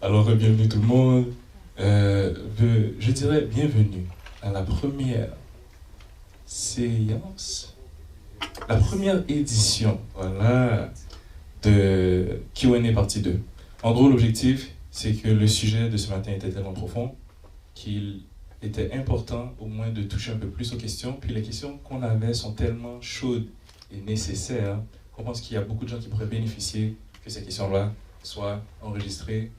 Alors, bienvenue tout le monde. Je dirais bienvenue à la première séance, la première édition, voilà, de Q&A partie 2. En gros, l'objectif, c'est que le sujet de ce matin était tellement profond qu'il était important au moins de toucher un peu plus aux questions. Puis les questions qu'on avait sont tellement chaudes et nécessaires qu'on pense qu'il y a beaucoup de gens qui pourraient bénéficier que ces questions-là soient enregistrées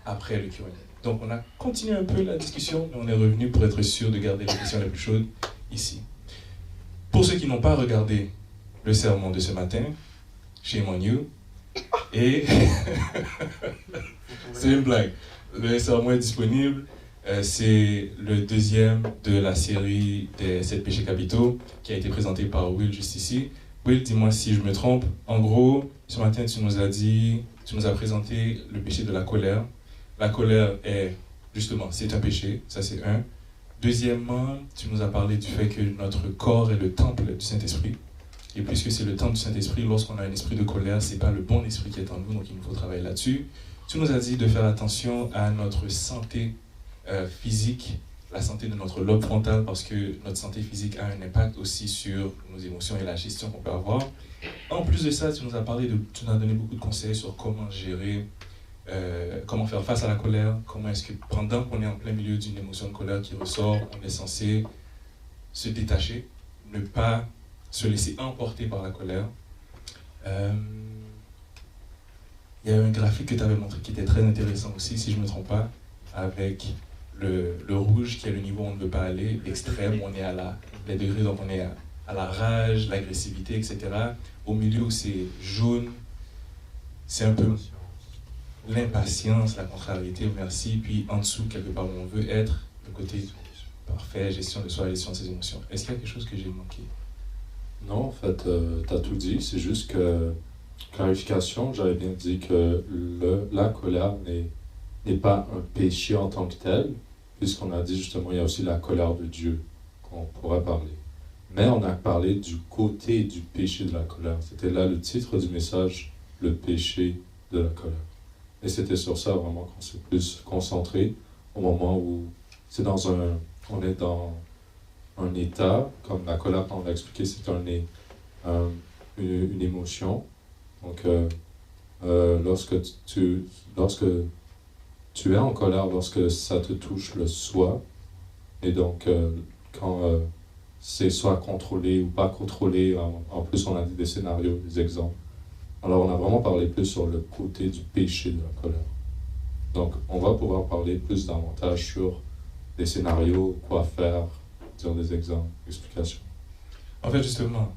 après le Q&A. Donc on a continué un peu la discussion, mais on est revenu pour être sûr de garder les questions les plus chaudes ici. Pour ceux qui n'ont pas regardé le sermon de ce matin, shame on you, et c'est une blague. Le sermon est disponible. C'est le deuxième de la série des 7 péchés capitaux qui a été présenté par Will juste ici. Will, dis-moi si je me trompe. En gros, ce matin, tu nous as présenté le péché de la colère. La colère est, justement, c'est un péché, ça c'est un. Deuxièmement, tu nous as parlé du fait que notre corps est le temple du Saint-Esprit. Et puisque c'est le temple du Saint-Esprit, lorsqu'on a un esprit de colère, c'est pas le bon esprit qui est en nous, donc il nous faut travailler là-dessus. Tu nous as dit de faire attention à notre santé physique, la santé de notre lobe frontal, parce que notre santé physique a un impact aussi sur nos émotions et la gestion qu'on peut avoir. En plus de ça, tu nous as donné beaucoup de conseils sur comment gérer, comment faire face à la colère, comment est-ce que pendant qu'on est en plein milieu d'une émotion de colère qui ressort, on est censé se détacher, ne pas se laisser emporter par la colère. Il y a un graphique que tu avais montré qui était très intéressant aussi, si je ne me trompe pas, avec le rouge qui est le niveau où on ne veut pas aller, l'extrême où on est les degrés, donc on est à la rage, l'agressivité, etc. Au milieu où c'est jaune, c'est un peu l'impatience, la contrariété, merci, puis en dessous, quelque part où on veut être, le côté parfait, gestion de soi, gestion de ses émotions. Est-ce qu'il y a quelque chose que j'ai manqué? Non, en fait, tu as tout dit. C'est juste que, clarification, j'avais bien dit que la colère n'est pas un péché en tant que tel, puisqu'on a dit justement, il y a aussi la colère de Dieu qu'on pourrait parler. Mais on a parlé du côté du péché de la colère. C'était là le titre du message, le péché de la colère. Et c'était sur ça vraiment qu'on s'est plus concentré au moment où on est dans un état, comme la colère, quand on l'a expliqué, c'est une émotion. Donc, lorsque tu es en colère, lorsque ça te touche le soi, et donc quand c'est soit contrôlé ou pas contrôlé, en plus on a dit des scénarios, des exemples. Alors on a vraiment parlé plus sur le côté du péché de la colère. Donc on va pouvoir parler plus davantage sur des scénarios, quoi faire, dire des exemples, explications. En fait, justement,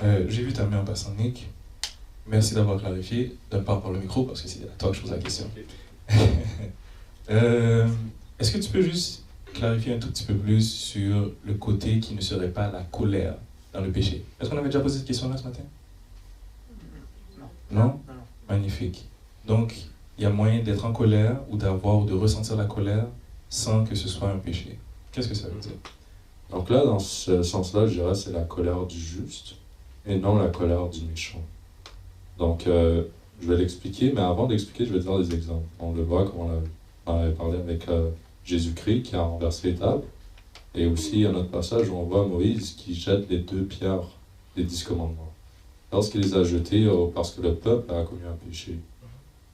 j'ai vu ta main en passant, Nick. Merci d'avoir clarifié, d'un part par le micro, parce que c'est à toi que je pose la question. Est-ce que tu peux juste clarifier un tout petit peu plus sur le côté qui ne serait pas la colère dans le péché? Est-ce qu'on avait déjà posé cette question-là ce matin? Non? Magnifique. Donc, il y a moyen d'être en colère ou d'avoir ou de ressentir la colère sans que ce soit un péché. Qu'est-ce que ça veut dire? Donc là, dans ce sens-là, je dirais c'est la colère du juste et non la colère du méchant. Donc, je vais l'expliquer, mais avant d'expliquer, je vais dire des exemples. On le voit, comme on avait parlé avec Jésus-Christ qui a renversé les tables. Et aussi, il y a un autre passage où on voit Moïse qui jette les 2 pierres des 10 commandements. Lorsqu'il les a jetés, parce que le peuple a commis un péché.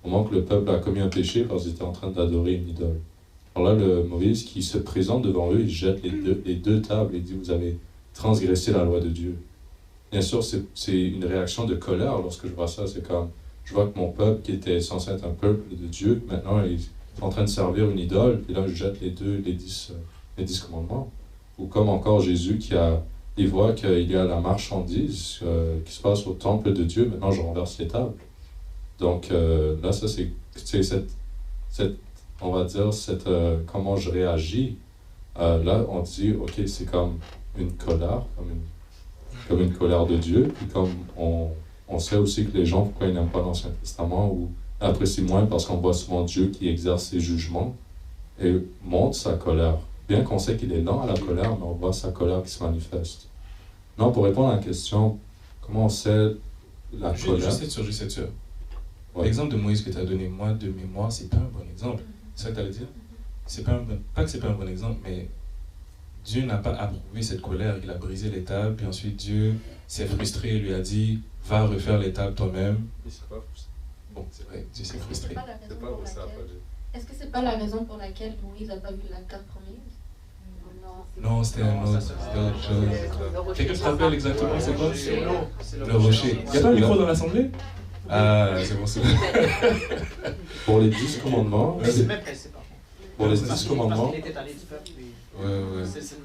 Au moment que le peuple a commis un péché, parce qu'il était en train d'adorer une idole. Alors là, le Moïse qui se présente devant eux, il jette les deux tables et dit « Vous avez transgressé la loi de Dieu ». Bien sûr, c'est une réaction de colère lorsque je vois ça. C'est comme, je vois que mon peuple, qui était censé être un peuple de Dieu, maintenant, il est en train de servir une idole, et là, je jette les 10 commandements. Ou comme encore Jésus il voit qu'il y a la marchandise qui se passe au temple de Dieu, maintenant, je renverse les tables. Donc là, ça, c'est on va dire, comment je réagis. Là, on dit, ok, c'est comme une colère, comme une colère de Dieu. Puis comme on sait aussi que les gens, pourquoi ils n'aiment pas l'Ancien Testament ou apprécient moins, parce qu'on voit souvent Dieu qui exerce ses jugements et montre sa colère. Bien qu'on sait qu'il est lent à la colère, mais on voit sa colère qui se manifeste. Non, pour répondre à la question, comment on sait la colère? Juste être sûr. Ouais. L'exemple de Moïse que tu as donné, moi, de mémoire, c'est pas un bon exemple. C'est ça que tu allais dire? C'est pas, pas que c'est pas un bon exemple, mais Dieu n'a pas approuvé cette colère. Il a brisé les tables, puis ensuite Dieu s'est frustré et lui a dit, va refaire les tables toi-même. Bon, c'est vrai, Dieu s'est frustré. Est-ce que c'est pas la raison pour laquelle Moïse n'a pas vu la terre promise? Non, c'était un autre, c'était autre chose. Quelqu'un se rappelle exactement c'est quoi? Le rocher. Il n'y a pas un micro dans l'assemblée? Ah, c'est bon, c'est bon. Pour les 10 commandements, Mais c'est le même principe. pour les 10 commandements, Parce qu'il était allé du peuple. Ouais. C'est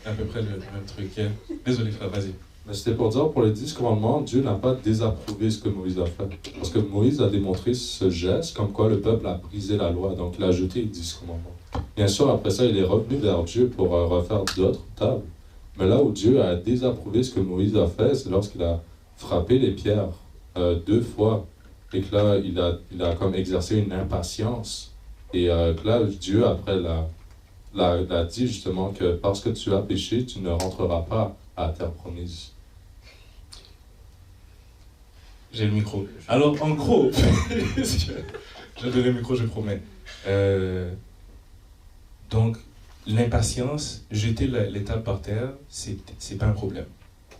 À peu près le même truc. Désolé frère, vas-y. mais c'était pour dire, pour les 10 commandements, Dieu n'a pas désapprouvé ce que Moïse a fait. Parce que Moïse a démontré ce geste comme quoi le peuple a brisé la loi, donc il a jeté les 10 commandements. Bien sûr, après ça, il est revenu vers Dieu pour refaire d'autres tables. Mais là où Dieu a désapprouvé ce que Moïse a fait, c'est lorsqu'il a frappé les pierres 2 fois, et que là, il a comme exercé une impatience. Et que là, Dieu, après, l'a dit justement que parce que tu as péché, tu ne rentreras pas à la terre promise. J'ai le micro. Alors, en gros, je vais donner le micro, je promets. Donc, l'impatience, jeter l'étape par terre, c'est pas un problème.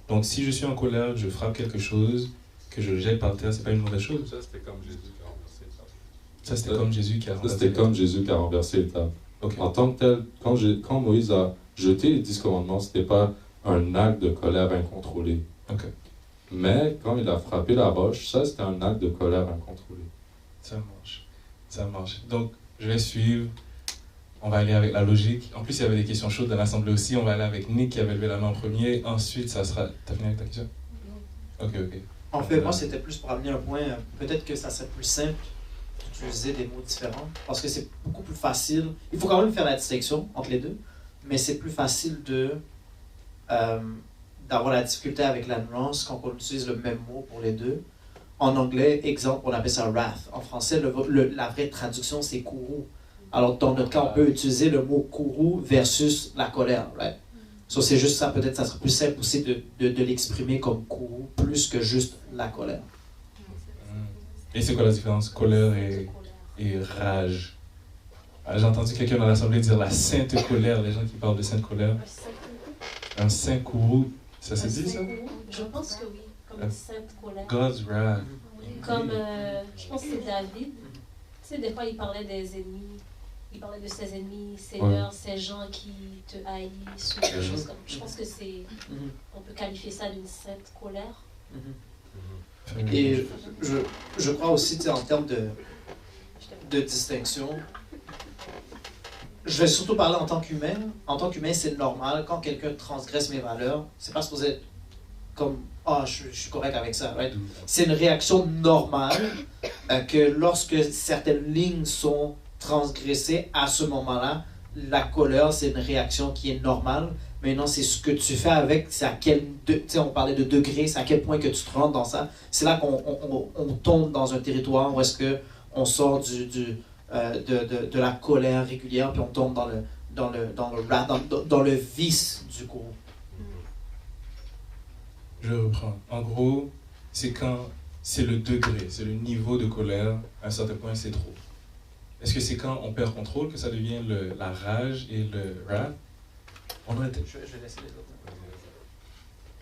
Donc, si je suis en colère, je frappe quelque chose, que je le jette par terre, c'est pas une mauvaise chose. Ça, c'était comme Jésus qui a renversé les tables. Ça, c'était comme Jésus qui a renversé C'était comme Jésus qui a renversé les tables. Ok. En tant que tel, quand Moïse a jeté les 10 commandements, c'était pas un acte de colère incontrôlé. Ok. Mais quand il a frappé la roche, ça, c'était un acte de colère incontrôlé. Ça marche. Ça marche. Donc, je vais suivre. On va aller avec la logique. En plus, il y avait des questions chaudes dans l'assemblée aussi. On va aller avec Nick qui avait levé la main en premier. Ensuite, ça sera... T'as fini avec ta question? Ok. En fait, moi, c'était plus pour amener un point. Peut-être que ça serait plus simple d'utiliser des mots différents. Parce que c'est beaucoup plus facile. Il faut quand même faire la distinction entre les deux. Mais c'est plus facile d'avoir la difficulté avec la nuance quand on utilise le même mot pour les deux. En anglais, exemple, on appelle ça wrath. En français, la vraie traduction, c'est courroux. Alors, dans notre cas, on peut utiliser le mot courroux versus la colère. Right? So, c'est juste ça, peut-être ça serait plus simple aussi de l'exprimer comme courroux plus que juste la colère. Et c'est quoi la différence? Colère et rage. Ah, j'ai entendu quelqu'un dans l'assemblée dire la sainte colère, les gens qui parlent de sainte colère. Un saint courroux, ça se dit ça? Je pense que oui, comme une sainte colère. God's wrath. Comme, je pense que c'est David. Tu sais, des fois, il parlait des ennemis. Il parlait de ses ennemis, ces gens qui te haïssent, ou des choses comme... Je pense que c'est... On peut qualifier ça d'une sainte colère. Et je crois aussi, tu sais, en termes de distinction, je vais surtout parler en tant qu'humain. En tant qu'humain, c'est normal, quand quelqu'un transgresse mes valeurs, c'est pas supposé être comme « Ah, je suis correct avec ça. Right? » C'est une réaction normale que lorsque certaines lignes sont transgressées, à ce moment-là, la colère, c'est une réaction qui est normale. Maintenant, c'est ce que tu fais avec, c'est à quel... Tu sais, on parlait de degrés, c'est à quel point que tu te rentres dans ça. C'est là qu'on tombe dans un territoire où est-ce qu'on sort de la colère régulière, puis on tombe dans le vice du coup. Je reprends. En gros, c'est quand c'est le degré, c'est le niveau de colère, à un certain point, c'est trop. Est-ce que c'est quand on perd contrôle que ça devient la rage et le wrath? On doit être... Je vais laisser les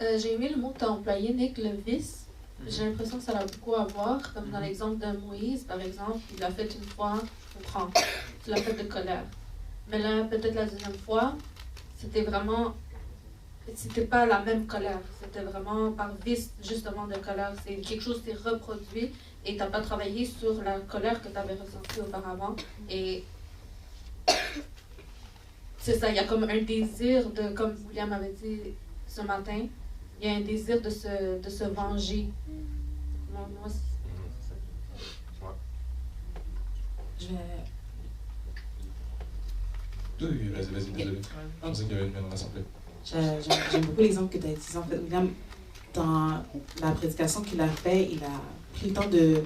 autres. J'ai aimé le mot que tu as employé, Nick, le vice. J'ai l'impression que ça a beaucoup à voir, comme dans l'exemple de Moïse, par exemple, il l'a fait une fois, je comprends, tu l'as fait de colère. Mais là, peut-être la deuxième fois, c'était pas la même colère, c'était vraiment par vice, justement, de colère. C'est quelque chose qui s'est reproduit et tu n'as pas travaillé sur la colère que tu avais ressentie auparavant. Et c'est ça, il y a comme un désir de, comme William avait dit ce matin, il y a un désir de se venger. Moi, Je vais... Oui, vas-y, désolé. Je pensais qu'il y avait une main dans l'assemblée. J'aime beaucoup l'exemple que tu as utilisé. En fait, William, dans la prédication qu'il a fait, il a pris le temps de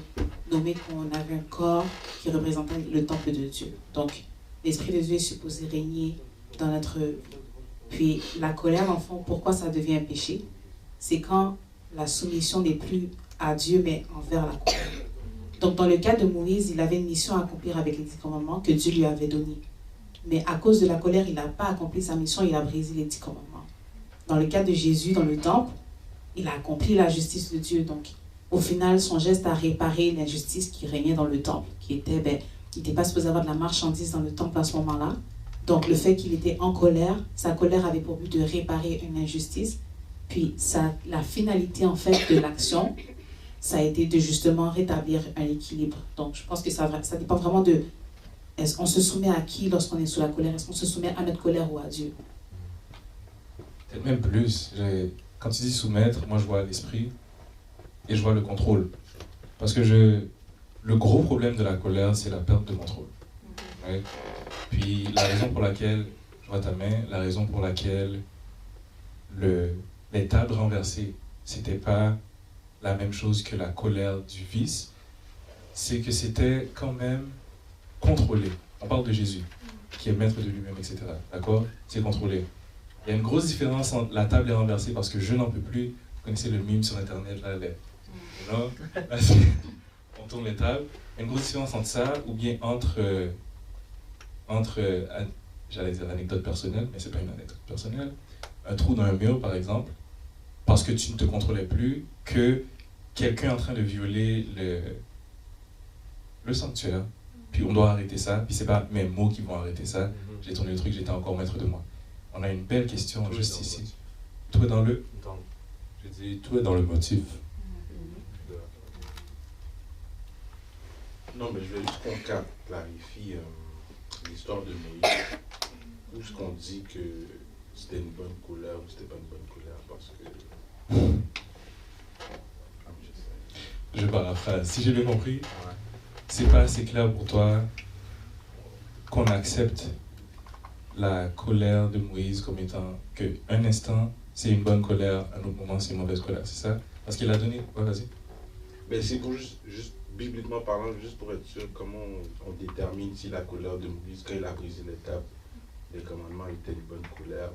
nommer qu'on avait un corps qui représentait le temple de Dieu. Donc, l'Esprit de Dieu est supposé régner dans notre vie. Puis, la colère, en fond, pourquoi ça devient un péché? C'est quand la soumission n'est plus à Dieu, mais envers la colère. Donc, dans le cas de Moïse, il avait une mission à accomplir avec les 10 commandements que Dieu lui avait donnés. Mais à cause de la colère, il n'a pas accompli sa mission, il a brisé les 10 commandements. Dans le cas de Jésus, dans le temple, il a accompli la justice de Dieu. Donc, au final, son geste a réparé l'injustice qui régnait dans le temple, qui était, il n'était pas supposé avoir de la marchandise dans le temple à ce moment-là. Donc, le fait qu'il était en colère, sa colère avait pour but de réparer une injustice. Puis, la finalité, en fait, de l'action, ça a été de justement rétablir un équilibre. Donc, je pense que ça dépend vraiment de... Est-ce qu'on se soumet à qui lorsqu'on est sous la colère? Est-ce qu'on se soumet à notre colère ou à Dieu? Peut-être même plus. Quand tu dis soumettre, moi je vois l'esprit et je vois le contrôle. Parce que le gros problème de la colère, c'est la perte de contrôle. Ouais. Puis la raison pour laquelle, je vois ta main, la raison pour laquelle les tables renversées, c'était pas la même chose que la colère du vice, c'est que c'était quand même contrôlé. On parle de Jésus, qui est maître de lui-même, etc. D'accord? C'est contrôlé. Il y a une grosse différence entre la table est renversée parce que je n'en peux plus. Vous connaissez le meme sur Internet, là, on tourne les tables. Il y a une grosse différence entre ça ou bien entre j'allais dire anecdote personnelle, mais c'est pas une anecdote personnelle, un trou dans un mur, par exemple, parce que tu ne te contrôlais plus, que quelqu'un est en train de violer le sanctuaire, puis on doit arrêter ça, puis c'est pas mes mots qui vont arrêter ça. J'ai tourné le truc, j'étais encore maître de moi. On a une belle question juste ici. Tout est dans le... J'ai dit, tout est dans le motif. Non, mais je veux juste qu'on clarifie l'histoire de Moïse. Où est-ce qu'on dit que c'était une bonne colère ou c'était pas une bonne colère? Parce que... Je paraphrase. Si j'ai bien compris, c'est pas assez clair pour toi qu'on accepte la colère de Moïse comme étant qu'un instant, c'est une bonne colère, un autre moment, c'est une mauvaise colère, c'est ça? Parce qu'il a donné... Ouais, vas-y. Mais c'est pour juste bibliquement parlant, juste pour être sûr, comment on détermine si la colère de Moïse, quand il a brisé les tables, les commandements, était une bonne colère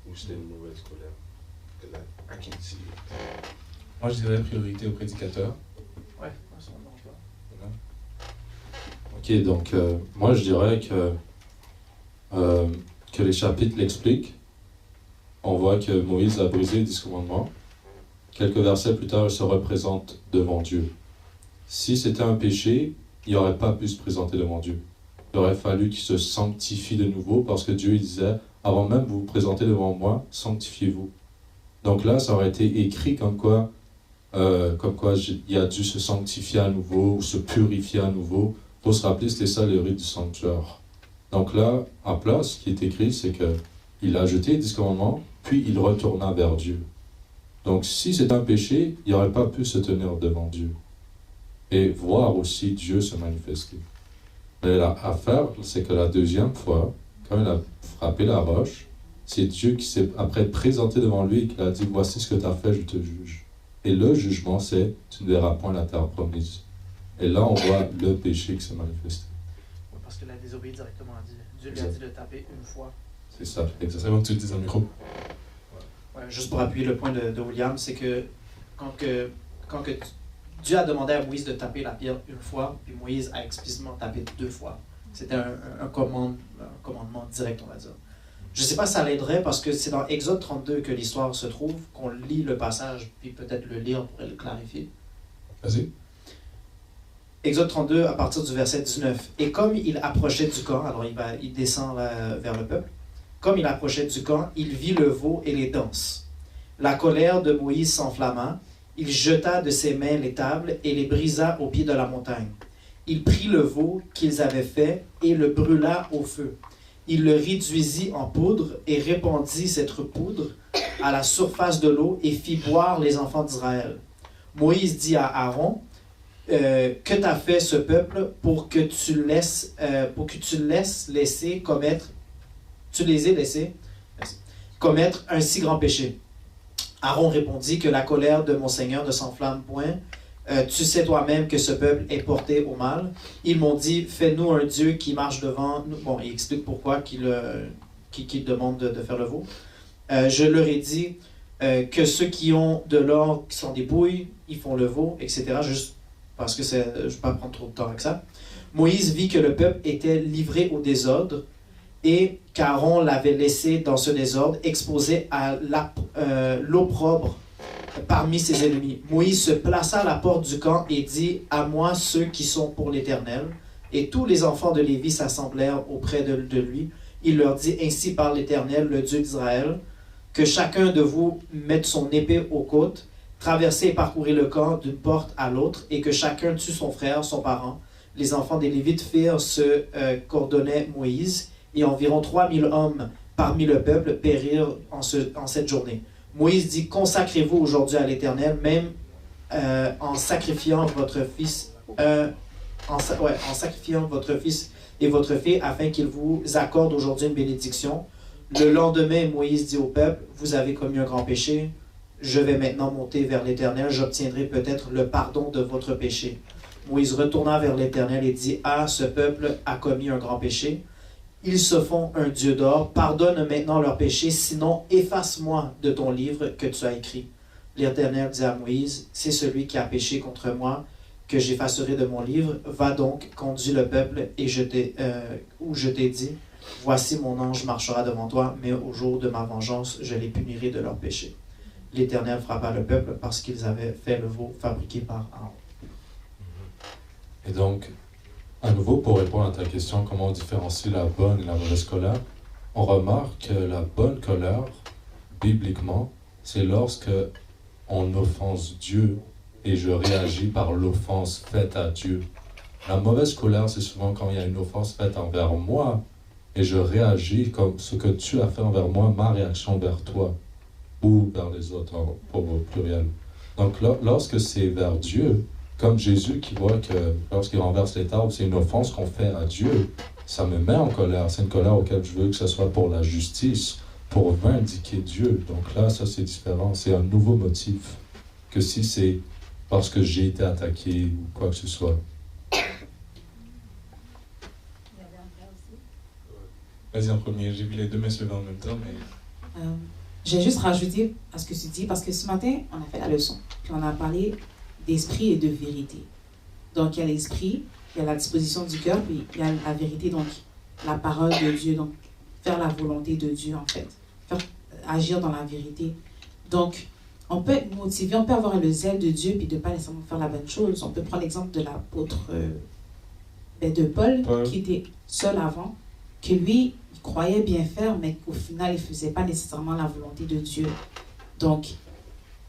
ou c'était une mauvaise colère? À qui dit? Moi, je dirais priorité au prédicateur. Ouais, ça me dérange pas. Ok, donc moi je dirais que les chapitres l'expliquent. On voit que Moïse a brisé les 10 commandements. Quelques versets plus tard, il se représente devant Dieu. Si c'était un péché, il n'aurait pas pu se présenter devant Dieu. Il aurait fallu qu'il se sanctifie de nouveau parce que Dieu il disait, avant même de vous présenter devant moi, sanctifiez-vous. Donc là, ça aurait été écrit comme quoi il a dû se sanctifier à nouveau ou se purifier à nouveau. Il faut se rappeler, c'était ça le rite du sanctuaire. Donc là, à place, ce qui est écrit, c'est qu'il a jeté les 10 commandements, puis il retourna vers Dieu. Donc si c'est un péché, il n'aurait pas pu se tenir devant Dieu et voir aussi Dieu se manifester. Mais l'affaire, c'est que la deuxième fois, quand il a frappé la roche, c'est Dieu qui s'est après présenté devant lui et qui a dit « Voici ce que tu as fait, je te juge ». Et le jugement, c'est « Tu ne verras point la terre promise ». Et là, on voit le péché qui s'est manifesté. Parce qu'il a désobéi directement à Dieu. Dieu lui a dit de taper une fois. C'est ça, Exactement que tu le dis dans le micro. Ouais, juste pour appuyer le point de William, c'est que quand Dieu a demandé à Moïse de taper la pierre une fois, puis Moïse a explicitement tapé 2 fois. C'était un commandement direct, on va dire. Je ne sais pas si ça l'aiderait parce que c'est dans Exode 32 que l'histoire se trouve, qu'on lit le passage, puis peut-être le lire pour le clarifier. Vas-y. Exode 32 à partir du verset 19. Et comme il approchait du camp, alors il descend là, vers le peuple, comme il approchait du camp, il vit le veau et les danses. La colère de Moïse s'enflamma, il jeta de ses mains les tables et les brisa au pied de la montagne. Il prit le veau qu'ils avaient fait et le brûla au feu. Il le réduisit en poudre et répandit cette poudre à la surface de l'eau et fit boire les enfants d'Israël. Moïse dit à Aaron, que t'a fait ce peuple pour que tu les aies laissés commettre un si grand péché? Aaron répondit que la colère de mon Seigneur ne s'enflamme point. Tu sais toi-même que ce peuple est porté au mal. Ils m'ont dit, fais-nous un Dieu qui marche devant nous. Bon, il explique pourquoi qu'il demande de faire le veau. Je leur ai dit que ceux qui ont de l'or, qui sont des bouilles, ils font le veau, etc. Juste parce que je ne vais pas prendre trop de temps avec ça. Moïse vit que le peuple était livré au désordre et qu'Aaron l'avait laissé dans ce désordre, exposé à l'opprobre parmi ses ennemis. Moïse se plaça à la porte du camp et dit « À moi ceux qui sont pour l'Éternel ». Et tous les enfants de Lévi s'assemblèrent auprès de lui. Il leur dit « Ainsi parle l'Éternel, le Dieu d'Israël, que chacun de vous mette son épée aux côtes, traversez et parcourez le camp d'une porte à l'autre, et que chacun tue son frère, son parent. » Les enfants des Lévites firent ce qu'ordonnait Moïse, et environ 3000 hommes parmi le peuple périrent en cette journée. Moïse dit « Consacrez-vous aujourd'hui à l'Éternel, même en sacrifiant votre fils, en sacrifiant votre fils et votre fille, afin qu'il vous accorde aujourd'hui une bénédiction. » Le lendemain, Moïse dit au peuple « Vous avez commis un grand péché. Je vais maintenant monter vers l'Éternel. J'obtiendrai peut-être le pardon de votre péché. » Moïse retourna vers l'Éternel et dit « Ah, ce peuple a commis un grand péché. Ils se font un Dieu d'or. Pardonne maintenant leurs péchés, sinon efface-moi de ton livre que tu as écrit. » L'Éternel dit à Moïse « C'est celui qui a péché contre moi que j'effacerai de mon livre. Va donc, conduis le peuple et où je t'ai dit « Voici mon ange marchera devant toi, mais au jour de ma vengeance, je les punirai de leurs péchés. » L'Éternel frappa le peuple parce qu'ils avaient fait le veau fabriqué par Aaron. Et donc, à nouveau, pour répondre à ta question, comment on différencie la bonne et la mauvaise colère, on remarque que la bonne colère, bibliquement, c'est lorsque on offense Dieu et je réagis par l'offense faite à Dieu. La mauvaise colère, c'est souvent quand il y a une offense faite envers moi et je réagis comme ce que tu as fait envers moi, ma réaction vers toi ou vers les autres, au pluriel. Donc, lorsque c'est vers Dieu, comme Jésus qui voit que lorsqu'il renverse les tables, c'est une offense qu'on fait à Dieu, ça me met en colère. C'est une colère auquel je veux que ce soit pour la justice, pour vindiquer Dieu. Donc là, ça c'est différent. C'est un nouveau motif que si c'est parce que j'ai été attaqué ou quoi que ce soit. Vas-y en premier, j'ai vu les deux mains se lever en même temps, mais... J'ai juste rajouté à ce que tu dis, parce que ce matin, on a fait la leçon, puis on a parlé d'esprit et de vérité. Donc, il y a l'esprit, il y a la disposition du cœur, puis il y a la vérité, donc la parole de Dieu, donc faire la volonté de Dieu, en fait. Agir dans la vérité. Donc, on peut être motivé, on peut avoir le zèle de Dieu, puis de ne pas nécessairement faire la bonne chose. On peut prendre l'exemple de l'apôtre de Paul, qui était seul avant, que lui, il croyait bien faire, mais qu'au final, il ne faisait pas nécessairement la volonté de Dieu. Donc, il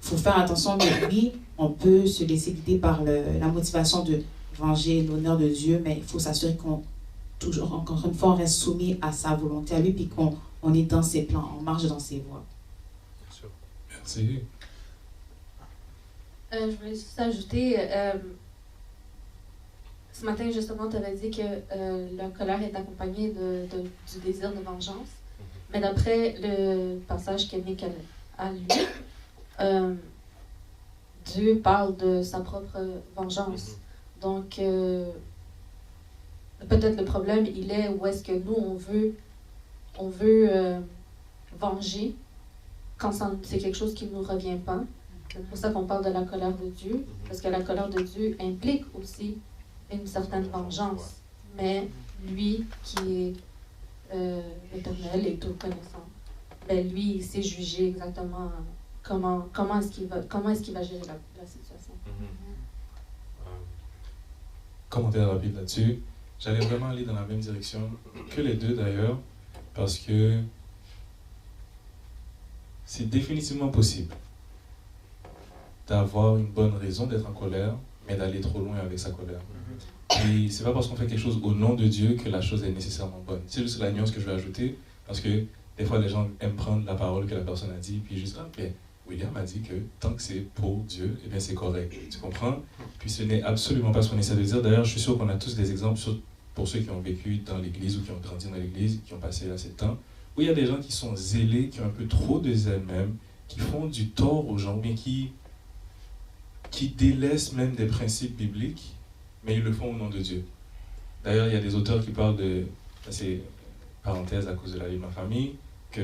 faut faire attention, mais oui, on peut se laisser guider par la motivation de venger l'honneur de Dieu, mais il faut s'assurer qu'on, toujours, encore une fois, on reste soumis à sa volonté, à lui, puis qu'on est dans ses plans, on marche dans ses voies. Merci. Je voulais juste ajouter, ce matin, justement, tu avais dit que la colère est accompagnée du désir de vengeance. Mais d'après le passage qu'Yannick a lu, Dieu parle de sa propre vengeance. Donc, peut-être le problème, il est où est-ce que nous, on veut venger quand c'est quelque chose qui ne nous revient pas. C'est pour ça qu'on parle de la colère de Dieu, parce que la colère de Dieu implique aussi une certaine vengeance. Mais lui, qui est éternel et tout connaissant, ben lui, il sait juger exactement comment est-ce qu'il va gérer la situation. Commentaire rapide là-dessus. J'allais vraiment aller dans la même direction que les deux d'ailleurs, parce que c'est définitivement possible d'avoir une bonne raison d'être en colère, mais d'aller trop loin avec sa colère. Et c'est pas parce qu'on fait quelque chose au nom de Dieu que la chose est nécessairement bonne. C'est juste la nuance que je vais ajouter, parce que des fois les gens aiment prendre la parole que la personne a dit, puis juste, ah ben, William a dit que tant que c'est pour Dieu, eh bien c'est correct. Tu comprends? Puis ce n'est absolument pas ce qu'on essaie de dire. D'ailleurs, je suis sûr qu'on a tous des exemples, pour ceux qui ont vécu dans l'église ou qui ont grandi dans l'église, qui ont passé assez de temps, où il y a des gens qui sont zélés, qui ont un peu trop de zèle même, qui font du tort aux gens, mais qui délaissent même des principes bibliques, mais ils le font au nom de Dieu. D'ailleurs, il y a des auteurs qui parlent de, c'est parenthèse à cause de la vie de ma famille, que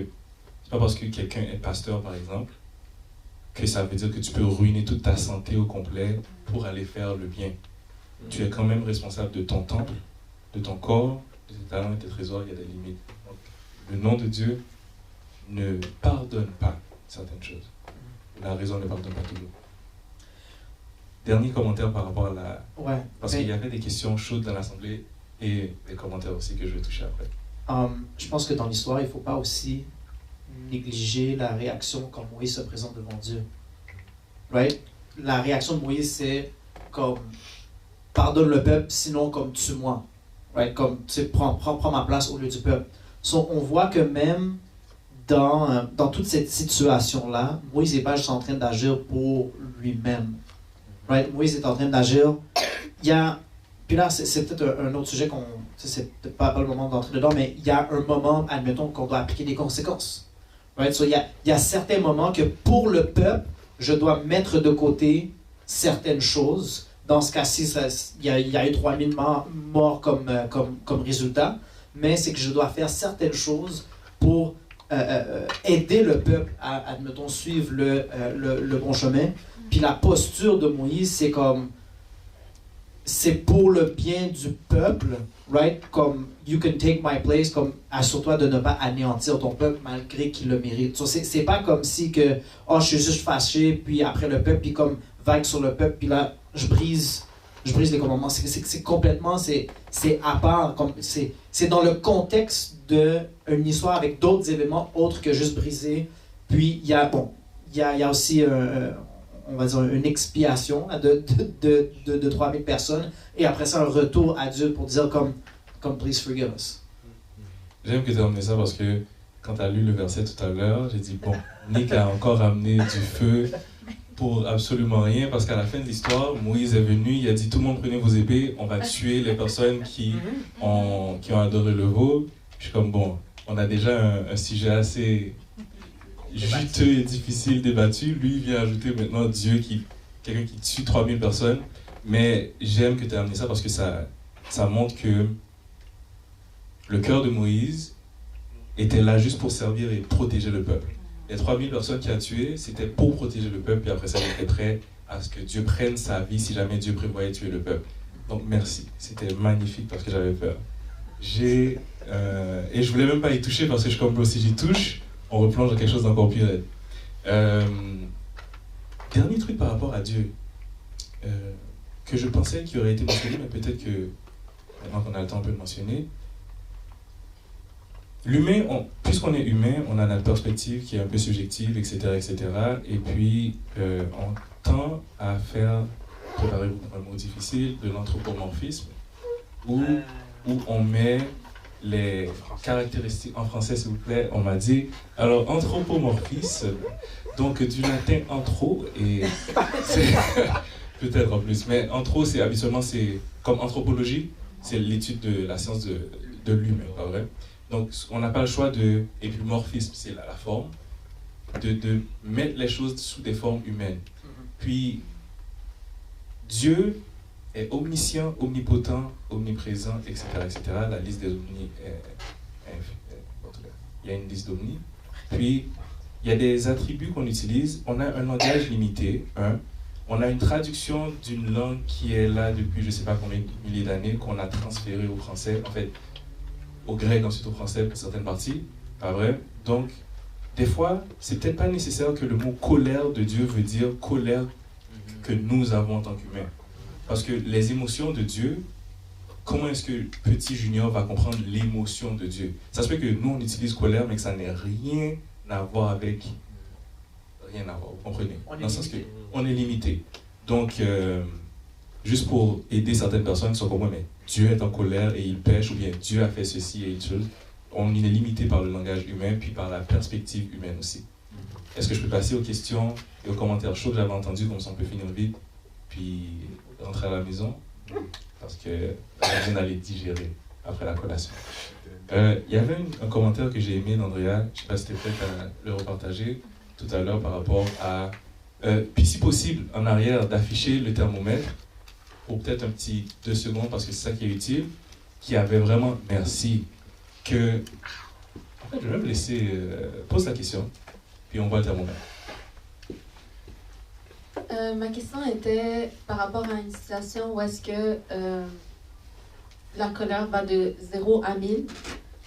c'est pas parce que quelqu'un est pasteur, par exemple, que ça veut dire que tu peux ruiner toute ta santé au complet pour aller faire le bien. tu es quand même responsable de ton temple, de ton corps, de tes talents et tes trésors, il y a des limites. Donc, le nom de Dieu ne pardonne pas certaines choses. La raison ne pardonne pas toujours. Dernier commentaire par rapport à la... Ouais. Parce qu'il y avait des questions chaudes dans l'Assemblée et des commentaires aussi que je vais toucher après. Je pense que dans l'histoire, il ne faut pas aussi négliger la réaction quand Moïse se présente devant Dieu. Right? La réaction de Moïse, c'est comme pardonne le peuple, sinon comme tue-moi. Right? Comme prends ma place au lieu du peuple. So, on voit que même dans toute cette situation-là, Moïse n'est pas juste en train d'agir pour lui-même. Right? Moïse est en train d'agir. Puis là, c'est peut-être un autre sujet c'est peut-être pas le moment d'entrer dedans, mais il y a un moment, admettons, qu'on doit appliquer des conséquences. Right? So, il y a certains moments que pour le peuple, je dois mettre de côté certaines choses. Dans ce cas-ci, il y a eu 3000 morts comme résultat, mais c'est que je dois faire certaines choses pour aider le peuple à, admettons, suivre le bon chemin. Puis la posture de Moïse, c'est pour le bien du peuple, right? Comme you can take my place, comme assure-toi de ne pas anéantir ton peuple malgré qu'il le mérite. So, c'est pas comme si que je suis juste fâché, puis après le peuple, puis comme vague sur le peuple, puis là je brise les commandements. C'est complètement, c'est à part, c'est dans le contexte d'une histoire avec d'autres événements autres que juste briser. Puis il y a aussi on va dire une expiation de 3000 personnes, et après ça un retour à Dieu pour dire comme please forgive us. J'aime que tu aies amené ça parce que quand tu as lu le verset tout à l'heure, j'ai dit bon, Nick a encore amené du feu pour absolument rien, parce qu'à la fin de l'histoire, Moïse est venu, il a dit tout le monde prenez vos épées, on va tuer les personnes qui ont adoré le veau. Je suis comme bon, on a déjà un sujet assez juteux et difficile, débattu. Lui, il vient ajouter maintenant Dieu, quelqu'un qui tue 3000 personnes. Mais j'aime que tu aies amené ça parce que ça montre que le cœur de Moïse était là juste pour servir et protéger le peuple. Les 3000 personnes qu'il a tuées, c'était pour protéger le peuple, et après ça, il était prêt à ce que Dieu prenne sa vie si jamais Dieu prévoyait tuer le peuple. Donc merci, c'était magnifique parce que j'avais peur. Et je voulais même pas y toucher parce que je suis comme si j'y touche, on replonge dans quelque chose d'encore plus raide. Dernier truc par rapport à Dieu, que je pensais qu'il aurait été mentionné, mais peut-être que maintenant qu'on a le temps, on peut le mentionner. L'humain, puisqu'on est humain, on a notre perspective qui est un peu subjective, etc. etc. Et puis, on tend à préparez-vous pour un mot difficile, de l'anthropomorphisme, où on met les caractéristiques, en français s'il vous plaît, on m'a dit, alors anthropomorphisme, donc du latin anthro, et c'est peut-être en plus, mais anthro, c'est habituellement, c'est comme anthropologie, c'est l'étude de la science de l'humain, pas vrai? Donc on n'a pas le choix et puis morphisme, c'est la forme, de mettre les choses sous des formes humaines. Puis Dieu est omniscient, omnipotent, omniprésent, etc., etc. La liste des omnis il y a une liste d'omnis. Puis, il y a des attributs qu'on utilise. On a un langage limité, on a une traduction d'une langue qui est là depuis je ne sais pas combien de milliers d'années, qu'on a transférée au français, en fait, au grec, ensuite au français pour certaines parties, pas vrai? Donc, des fois, c'est peut-être pas nécessaire que le mot colère de Dieu veut dire colère que nous avons en tant qu'humains. Parce que les émotions de Dieu, comment est-ce que petit Junior va comprendre l'émotion de Dieu? Ça se peut que nous, on utilise colère, mais que ça n'ait rien à voir avec... Rien à voir, vous comprenez? Dans le sens qu'on est limité. Donc, juste pour aider certaines personnes qui sont comme moi, mais Dieu est en colère et il pêche, ou bien Dieu a fait ceci et une chose. On est limité par le langage humain, puis par la perspective humaine aussi. Est-ce que je peux passer aux questions et aux commentaires chauds que j'avais entendus, comme ça on peut finir vite, puis rentrer à la maison, parce que j'ai besoin d'aller digérer après la collation. Il y avait un commentaire que j'ai aimé d'Andrea, je ne sais pas si tu es prête à le repartager tout à l'heure par rapport à, puis si possible, en arrière, d'afficher le thermomètre, pour peut-être un petit 2 secondes, parce que c'est ça qui est utile, qui avait vraiment, merci, que... En fait, je vais même laisser... pose la question, puis on voit le thermomètre. Ma question était par rapport à une situation où est-ce que la colère va de 0 à 1000,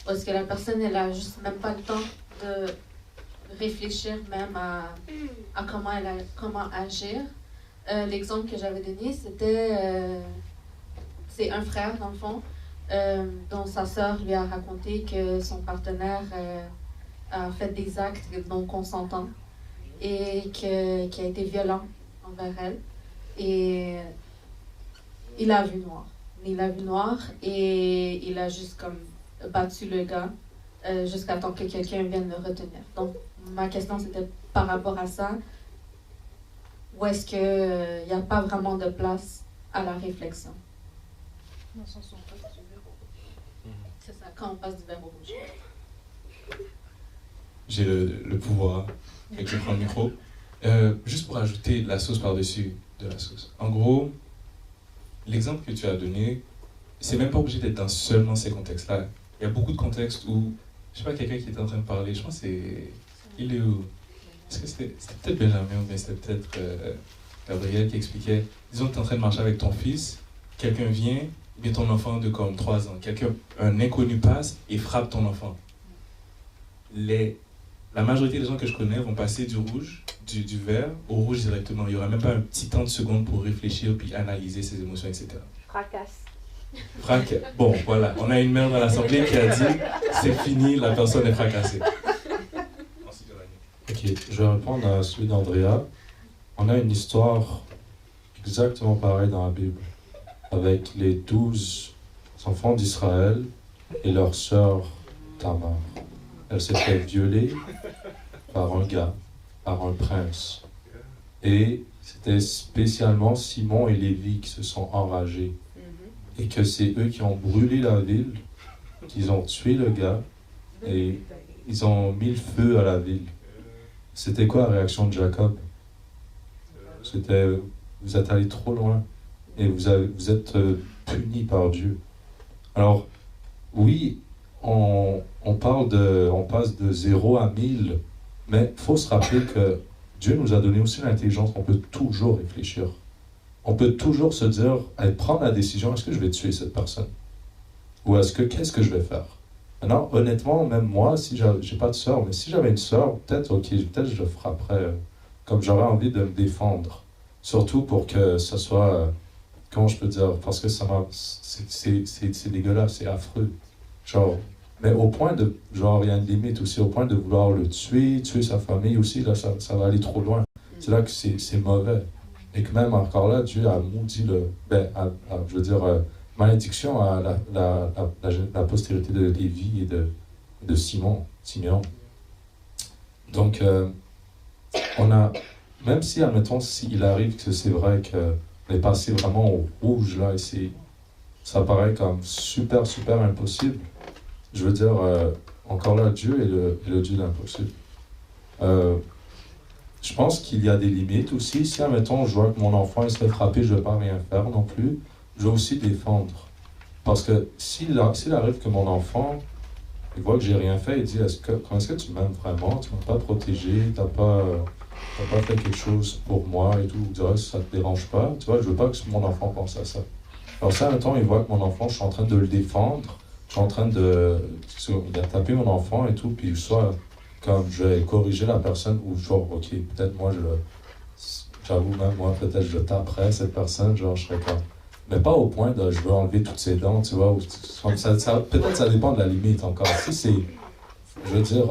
où est-ce que la personne, elle a juste même pas le temps de réfléchir même à comment agir. L'exemple que j'avais donné, c'est un frère, dans le fond, dont sa sœur lui a raconté que son partenaire a fait des actes non consentants et qui a été violent envers elle. Et il a vu noir. Il a vu noir et il a juste comme battu le gars jusqu'à temps que quelqu'un vienne le retenir. Donc, ma question, c'était par rapport à ça. Où est-ce qu'il n'y a pas vraiment de place à la réflexion? Dans le sens où on passe du verre au rouge. C'est ça, quand on passe du vert au rouge. J'ai le pouvoir et que je prends le micro. Juste pour ajouter la sauce par-dessus de la sauce. En gros, l'exemple que tu as donné, c'est même pas obligé d'être dans seulement ces contextes-là. Il y a beaucoup de contextes où, je sais pas, quelqu'un qui était en train de parler, je pense que c'est... Il est où? Est-ce que c'était peut-être Benjamin ou bien c'était peut-être Gabriel qui expliquait, disons que tu es en train de marcher avec ton fils, quelqu'un vient, bien ton enfant de comme 3 ans, un inconnu passe et frappe ton enfant. La majorité des gens que je connais vont passer du rouge, du vert au rouge directement. Il n'y aura même pas un petit temps de seconde pour réfléchir puis analyser ses émotions, etc. Fracasse. Bon, voilà, on a une mère dans l'assemblée qui a dit c'est fini, la personne est fracassée. Ok, je vais répondre à celui d'Andrea. On a une histoire exactement pareille dans la Bible, avec les 12 enfants d'Israël et leur sœur Tamar. Elle s'est fait violer par un gars, par un prince. Et c'était spécialement Simon et Lévi qui se sont enragés. Et que c'est eux qui ont brûlé la ville, qu'ils ont tué le gars, et ils ont mis le feu à la ville. C'était quoi la réaction de Jacob? C'était, vous êtes allé trop loin, et vous êtes punis par Dieu. Alors, oui, on passe de 0 à 1000, mais il faut se rappeler que Dieu nous a donné aussi l'intelligence, on peut toujours réfléchir. On peut toujours se dire, prendre la décision, est-ce que je vais tuer cette personne? Ou qu'est-ce que je vais faire? Maintenant, honnêtement, même moi, si j'ai pas de sœur, mais si j'avais une sœur, peut-être je le frapperais, comme j'aurais envie de me défendre. Surtout pour que ce soit, comment je peux dire, parce que c'est dégueulasse, c'est affreux. Genre, mais au point de, genre, il y a une limite aussi, au point de vouloir le tuer sa famille aussi, là, ça va aller trop loin. C'est là que c'est mauvais. Et que même encore là, Dieu a maudit malédiction à la postérité de Lévi et de Simeon. Donc, même si, admettons, s'il arrive que c'est vrai qu'on est passé vraiment au rouge, là, et ça paraît comme super, super impossible, je veux dire, encore là, Dieu est le Dieu de l'impossible. Je pense qu'il y a des limites aussi. Si, admettons, je vois que mon enfant il se fait frapper, je ne vais pas rien faire non plus. Je vais aussi défendre. Parce que s'il arrive que mon enfant, il voit que j'ai rien fait, il dit, comment est-ce que tu m'aimes vraiment? Tu ne m'as pas protégé, tu n'as pas fait quelque chose pour moi et tout. Vous direz, ça ne te dérange pas. Tu vois, je ne veux pas que mon enfant pense à ça. Alors si, admettons, il voit que mon enfant, je suis en train de le défendre, je suis en train il a tapé mon enfant et tout, puis soit comme je vais corriger la personne, ou genre, ok, peut-être moi, j'avoue même, moi, peut-être je taperais cette personne, genre, je serais comme... Mais pas au point de, je veux enlever toutes ses dents, tu vois, peut-être ça dépend de la limite encore. Si c'est, je veux dire,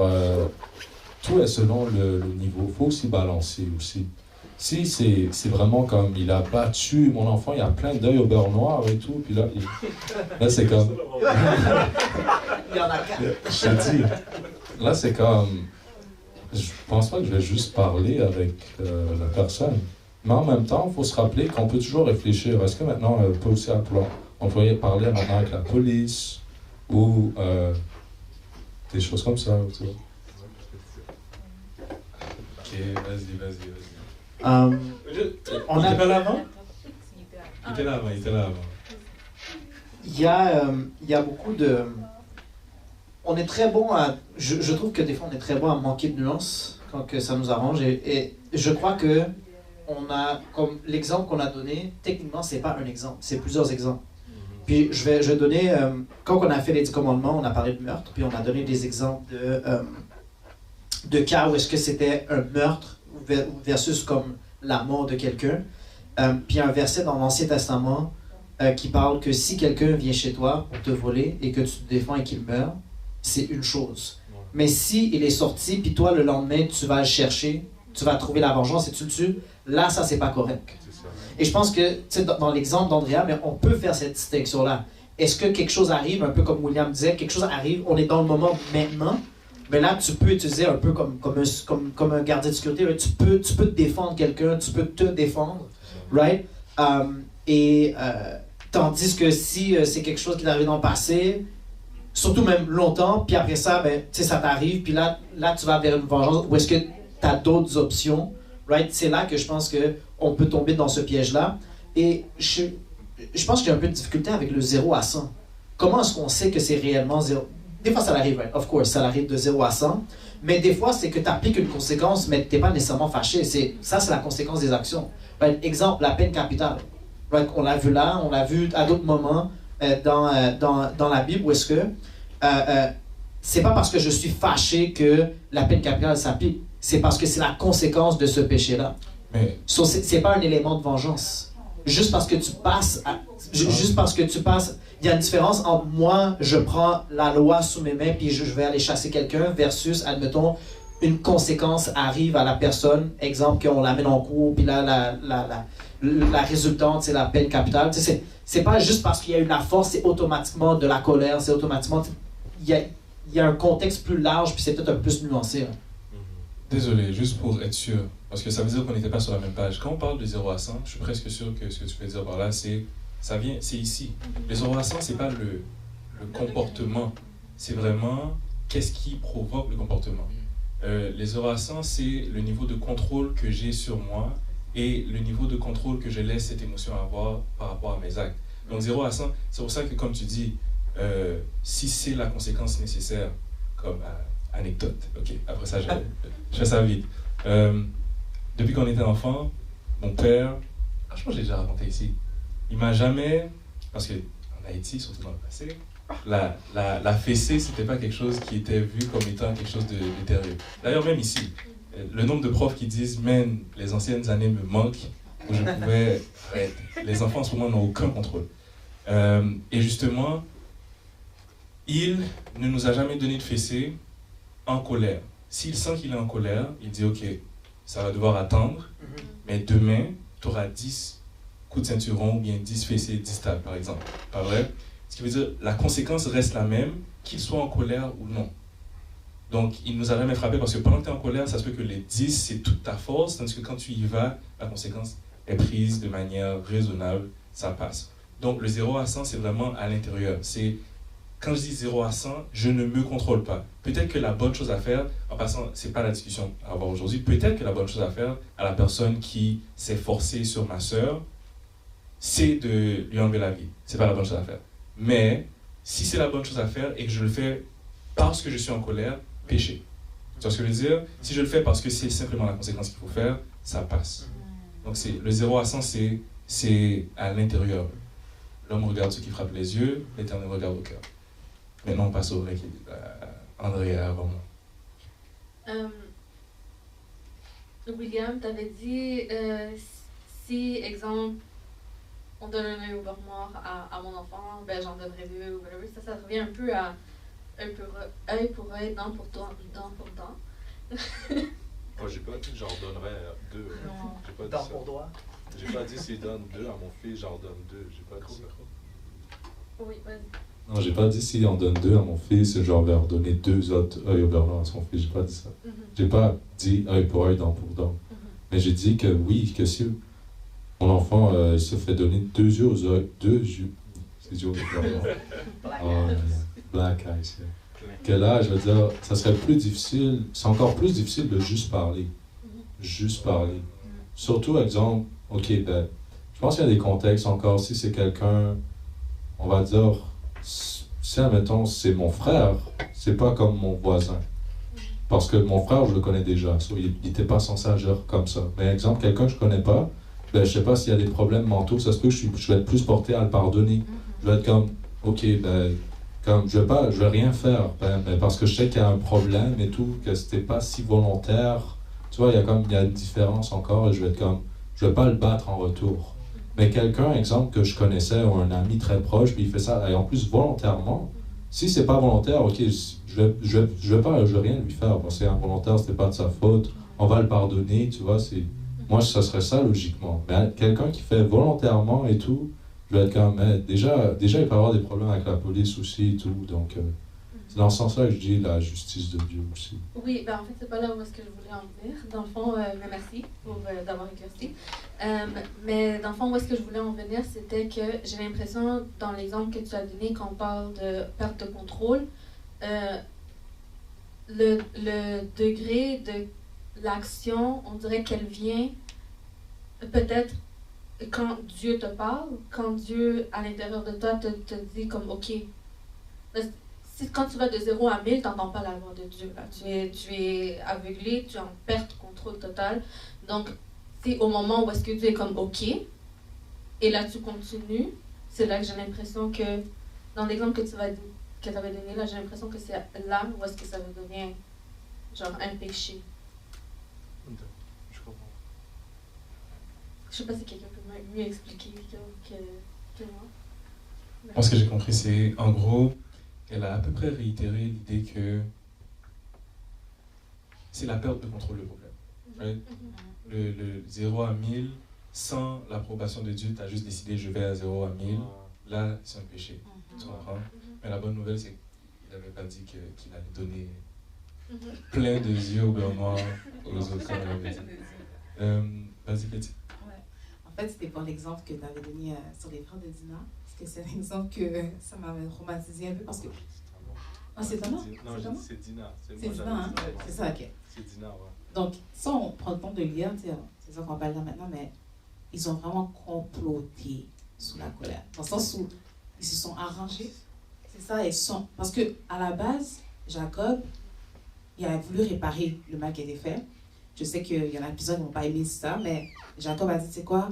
tout est selon le niveau, il faut aussi balancer aussi. Si c'est vraiment comme, il a battu mon enfant, il a plein d'œils au beurre noir et tout, puis là c'est comme... Il y en a 4. Je te dis, là c'est comme... Je pense pas que je vais juste parler avec la personne. Mais en même temps, il faut se rappeler qu'on peut toujours réfléchir. Est-ce que maintenant, on peut aussi parler maintenant avec la police ou des choses comme ça, tu vois? Ok, vas-y. On Il a... était pas là avant? Il était là avant. Il y a beaucoup de... On est très bon à... Je trouve que des fois, on est très bon à manquer de nuances quand que ça nous arrange. Et je crois que on a, comme l'exemple qu'on a donné, techniquement, c'est pas un exemple, c'est plusieurs exemples. Puis je vais donner, quand on a fait les 10 commandements, on a parlé de meurtre, puis on a donné des exemples de cas où est-ce que c'était un meurtre versus comme la mort de quelqu'un. Puis un verset dans l'Ancien Testament qui parle que si quelqu'un vient chez toi pour te voler et que tu te défends et qu'il meurt, c'est une chose. Mais si il est sorti, puis toi le lendemain tu vas le chercher, tu vas trouver la vengeance et tu le tues, là ça c'est pas correct. Et je pense que, tu sais, dans l'exemple d'Andrea, mais on peut faire cette distinction-là. Est-ce que quelque chose arrive, un peu comme William disait, quelque chose arrive, on est dans le moment maintenant, mais là, tu peux utiliser un peu comme un gardien de sécurité, right? Tu peux te défendre quelqu'un, tu peux te défendre, right? Tandis que si c'est quelque chose qui est arrivé dans le passé, surtout même longtemps, puis après ça, ben, tu sais, ça t'arrive, puis là, tu vas vers une vengeance, ou est-ce que tu as d'autres options, right? C'est là que je pense qu'on peut tomber dans ce piège-là. Et je pense que j'ai un peu de difficulté avec le 0 à 100. Comment est-ce qu'on sait que c'est réellement 0? Des fois, ça l'arrive, right? Of course, ça l'arrive de 0 à 100. Mais des fois, c'est que tu appliques une conséquence, mais tu n'es pas nécessairement fâché. Ça, c'est la conséquence des actions. Right? Exemple, la peine capitale. Right? On l'a vu là, on l'a vu à d'autres moments dans la Bible, où est-ce que c'est pas parce que je suis fâché que la peine capitale s'applique. C'est parce que c'est la conséquence de ce péché-là. Mais c'est pas un élément de vengeance. Juste parce que tu passes, il y a une différence entre moi, je prends la loi sous mes mains puis je vais aller chasser quelqu'un versus, admettons, une conséquence arrive à la personne, exemple qu'on l'amène en cours puis là la résultante c'est la peine capitale. Tu sais, c'est pas juste parce qu'il y a eu de la force, c'est automatiquement de la colère, c'est automatiquement, il y a un contexte plus large puis c'est peut-être un peu plus nuancé. Hein. Désolé, juste pour être sûr, parce que ça veut dire qu'on n'était pas sur la même page. Quand on parle de 0 à 100, je suis presque sûr que ce que tu veux dire par là, c'est ici. Le 0 à 100, c'est pas le comportement, c'est vraiment qu'est-ce qui provoque le comportement. Les 0 à 100, c'est le niveau de contrôle que j'ai sur moi et le niveau de contrôle que je laisse cette émotion avoir par rapport à mes actes. Donc 0 à 100, c'est pour ça que comme tu dis, si c'est la conséquence nécessaire, comme anecdote, ok, après ça je fais ça vite. Depuis qu'on était enfant, mon père, je pense que je l'ai déjà raconté ici, il m'a jamais, parce qu'en Haïti, surtout dans le passé, la fessée, c'était pas quelque chose qui était vu comme étant quelque chose de terrible. D'ailleurs, même ici, le nombre de profs qui disent « Man, les anciennes années me manquent », où je pouvais... les enfants en ce moment n'ont aucun contrôle. Et justement, il ne nous a jamais donné de fessée en colère. S'il sent qu'il est en colère, il dit « Ok, ça va devoir attendre, mais demain, tu auras 10 coups de ceinturon ou bien 10 fessées, 10 tables, par exemple. » Pas vrai? Ce qui veut dire la conséquence reste la même, qu'il soit en colère ou non. Donc, il nous a jamais frappé parce que pendant que tu es en colère, ça se peut que les 10, c'est toute ta force, tandis que quand tu y vas, la conséquence est prise de manière raisonnable, ça passe. Donc, le 0 à 100, c'est vraiment à l'intérieur. C'est, quand je dis 0 à 100, je ne me contrôle pas. Peut-être que la bonne chose à faire, en passant, c'est pas la discussion à avoir aujourd'hui, peut-être que la bonne chose à faire à la personne qui s'est forcée sur ma sœur, c'est de lui enlever la vie. C'est pas la bonne chose à faire. Mais, si c'est la bonne chose à faire et que je le fais parce que je suis en colère, péché. Tu vois ce que je veux dire? Si je le fais parce que c'est simplement la conséquence qu'il faut faire, ça passe. Donc le 0 à 100, c'est à l'intérieur. L'homme regarde ce qui frappe les yeux, l'Éternel regarde au cœur. Maintenant, on passe au vrai qui est Andrea avant moi. William, tu avais dit, si, exemple, on donne un œil au beurre noir à mon enfant, ben j'en donnerai 2 ou whatever. Ça revient un peu à œil pour œil, dent pour dent. Moi, j'ai pas dit que j'en donnerais 2. Non. J'ai pas dit Dent ça. pour doigt. J'ai pas dit s'il donne 2 à mon fils, j'en donne 2. J'ai pas dit ça. Oui, vas-y. Non, j'ai pas dit s'il en donne 2 à mon fils, genre vais leur donner 2 autres œils au beurre noir à son fils. J'ai pas dit ça. J'ai pas dit œil pour œil, dent pour dent. Mais j'ai dit que oui, que si mon enfant il se fait donner 2 yeux aux œils, 2 yeux, c'est yeux au beurre noir. Black eyes. Que là, je veux dire, ça serait plus difficile, c'est encore plus difficile de juste parler. Juste parler. Surtout, exemple, ok, ben, je pense qu'il y a des contextes encore, si c'est quelqu'un, on va dire, si, admettons, c'est mon frère, c'est pas comme mon voisin. Parce que mon frère, je le connais déjà. Il n'était pas censé agir comme ça. Mais exemple, quelqu'un que je connais pas, ben, je sais pas s'il y a des problèmes mentaux, ça se peut que je vais être plus porté à le pardonner. Je vais être comme, ok, ben, comme je vais rien faire, ben, parce que je sais qu'il y a un problème et tout, que c'était pas si volontaire. Tu vois, il y a une différence encore et je vais être comme, je vais pas le battre en retour. Mais quelqu'un, exemple, que je connaissais ou un ami très proche, puis il fait ça, et en plus volontairement, si c'est pas volontaire, ok, je vais rien lui faire, parce que c'est involontaire, c'était pas de sa faute, on va le pardonner, tu vois, moi ça serait ça logiquement. Mais quelqu'un qui fait volontairement et tout, je vais être comme, déjà il peut y avoir des problèmes avec la police aussi et tout, donc c'est dans ce sens-là que je dis la justice de Dieu aussi. Oui, ben en fait, c'est pas là où est-ce que je voulais en venir. Dans le fond, mais merci pour d'avoir éclairci. Mais dans le fond, où est-ce que je voulais en venir, c'était que j'ai l'impression, dans l'exemple que tu as donné, quand on parle de perte de contrôle, le degré de l'action, on dirait qu'elle vient peut-être quand Dieu te parle, quand Dieu, à l'intérieur de toi, te dit comme, OK, quand tu vas de 0 à 1000, tu n'entends pas la voix de Dieu. Là. Tu es aveuglé, tu es en perte de contrôle total. Donc, c'est au moment où est-ce que Dieu est comme OK, et là tu continues, c'est là que j'ai l'impression que, dans l'exemple que tu avais donné, là, j'ai l'impression que c'est là où est-ce que ça devient genre un péché. Je comprends. Je sais pas si quelqu'un peut mieux expliquer que moi. Moi, ce que j'ai compris, c'est, en gros, elle a à peu près réitéré l'idée que c'est la perte de contrôle le problème. Right? Le 0 à 1000, sans l'approbation de Dieu, tu as juste décidé je vais à 0 à 1000. Là, c'est un péché. Tu comprends? Mais la bonne nouvelle, c'est qu'il n'avait pas dit qu'il allait donner plein de yeux au beurre noir aux autres, comme elle avait dit. Vas-y, Petit. En fait, c'était pour l'exemple que tu avais donné sur les frères de Dina. Parce que c'est un exemple que ça m'avait traumatisé un peu parce que. Ah, c'est Dina? Non, c'est Dina. C'est Dina, hein? C'est ça, ok. C'est Dina, ouais. Donc, ça, on prend le temps de lire, c'est ça qu'on va lire maintenant, mais ils ont vraiment comploté sous la colère. Dans le sens où ils se sont arrangés. C'est ça, parce que à la base, Jacob, il a voulu réparer le mal qui a été fait. Je sais qu'il y en a plusieurs qui n'ont pas aimé ça, mais Jacob a dit, tu sais quoi,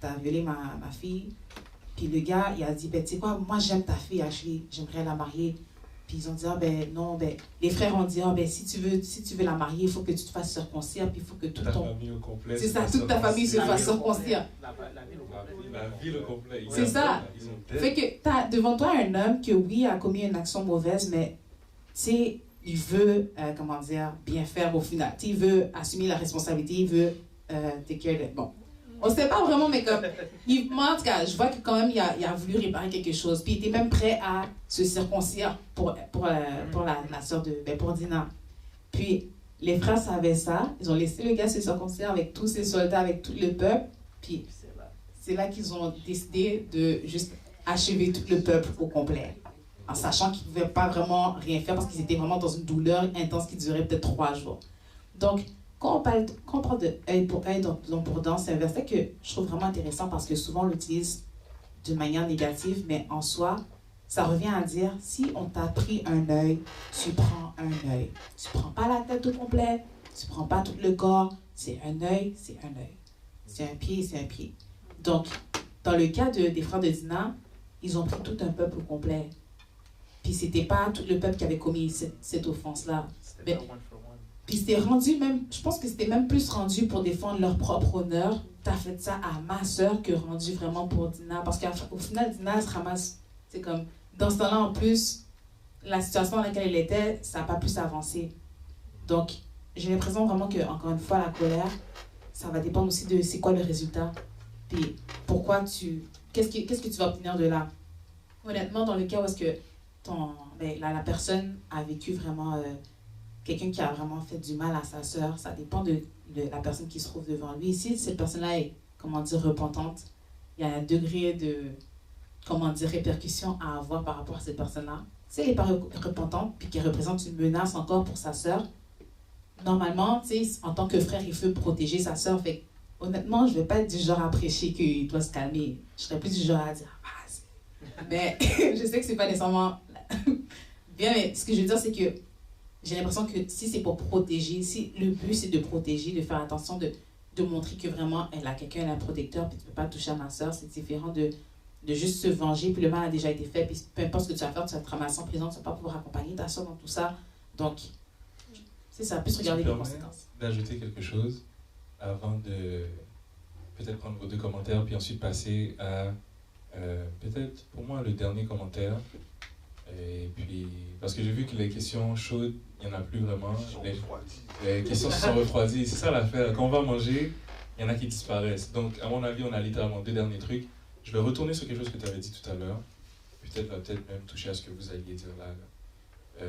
t'as violé ma fille. Puis le gars, il a dit, ben, tu sais quoi, moi j'aime ta fille, Ashley, j'aimerais la marier. Puis ils ont dit, ah ben non, ben, les frères ont dit, ah ben si tu veux la marier, il faut que tu te fasses circoncire, puis il faut que tout ton... famille au complet. C'est ça, toute ta famille se fasse circoncire. La ville au complet. C'est ça. Fait que t'as devant toi un homme qui, oui, a commis une action mauvaise, mais, tu sais, il veut, bien faire au final. Il veut assumer la responsabilité, il veut take care de... Bon, on ne sait pas vraiment, mais comme... Moi, en tout cas, je vois que quand même, il a voulu réparer quelque chose. Puis il était même prêt à se circoncire pour la sœur de... Ben, pour Dina. Puis les frères savaient ça. Ils ont laissé le gars se circoncire avec tous ses soldats, avec tout le peuple. Puis c'est là qu'ils ont décidé de juste achever tout le peuple au complet. En sachant qu'ils ne pouvaient pas vraiment rien faire parce qu'ils étaient vraiment dans une douleur intense qui durait peut-être 3 jours. Donc, quand on parle de œil pour œil, dent pour dent, c'est un verset que je trouve vraiment intéressant parce que souvent on l'utilise de manière négative, mais en soi, ça revient à dire, si on t'a pris un œil, tu prends un œil. Tu ne prends pas la tête au complet, tu ne prends pas tout le corps, c'est un œil, c'est un œil. C'est un pied, c'est un pied. Donc, dans le cas des frères de Dina, ils ont pris tout un peuple au complet. Puis c'était pas tout le peuple qui avait commis cette offense-là. Puis c'était rendu même, je pense que c'était même plus rendu pour défendre leur propre honneur. T'as fait ça à ma sœur que rendu vraiment pour Dina. Parce qu'au final, Dina se ramasse, c'est comme, dans ce temps-là en plus, la situation dans laquelle elle était, ça n'a pas pu s'avancer. Donc, j'ai l'impression vraiment que, encore une fois, la colère, ça va dépendre aussi de c'est quoi le résultat. Puis pourquoi qu'est-ce que tu vas obtenir de là? Honnêtement, dans le cas où est-ce que la personne a vécu vraiment quelqu'un qui a vraiment fait du mal à sa sœur, ça dépend de la personne qui se trouve devant lui. Si cette personne-là est, repentante, il y a un degré de, répercussion à avoir par rapport à cette personne-là. Si elle n'est pas repentante, puis qu'elle représente une menace encore pour sa sœur, normalement, en tant que frère, il veut protéger sa sœur. Fait honnêtement, je ne vais pas être du genre à prêcher qu'il doit se calmer. Je serais plus du genre à dire, mais je sais que ce n'est pas nécessairement bien, mais ce que je veux dire, c'est que j'ai l'impression que si c'est pour protéger, si le but c'est de protéger, de faire attention, de montrer que vraiment elle a quelqu'un, elle a un protecteur, puis tu peux pas toucher à ma soeur, c'est différent de juste se venger, puis le mal a déjà été fait, puis peu importe ce que tu vas faire, tu vas te ramasser en prison, tu vas pas pouvoir accompagner ta soeur dans tout ça. Donc, c'est ça, plus regarder les conséquences. D'ajouter quelque chose avant de peut-être prendre vos 2 commentaires, puis ensuite passer à peut-être pour moi le dernier commentaire. Et puis, parce que j'ai vu que les questions chaudes, il n'y en a plus vraiment. Les questions se sont refroidies. C'est ça l'affaire. Quand on va manger, il y en a qui disparaissent. Donc, à mon avis, on a littéralement 2 derniers trucs. Je vais retourner sur quelque chose que tu avais dit tout à l'heure. Peut-être même toucher à ce que vous alliez dire là.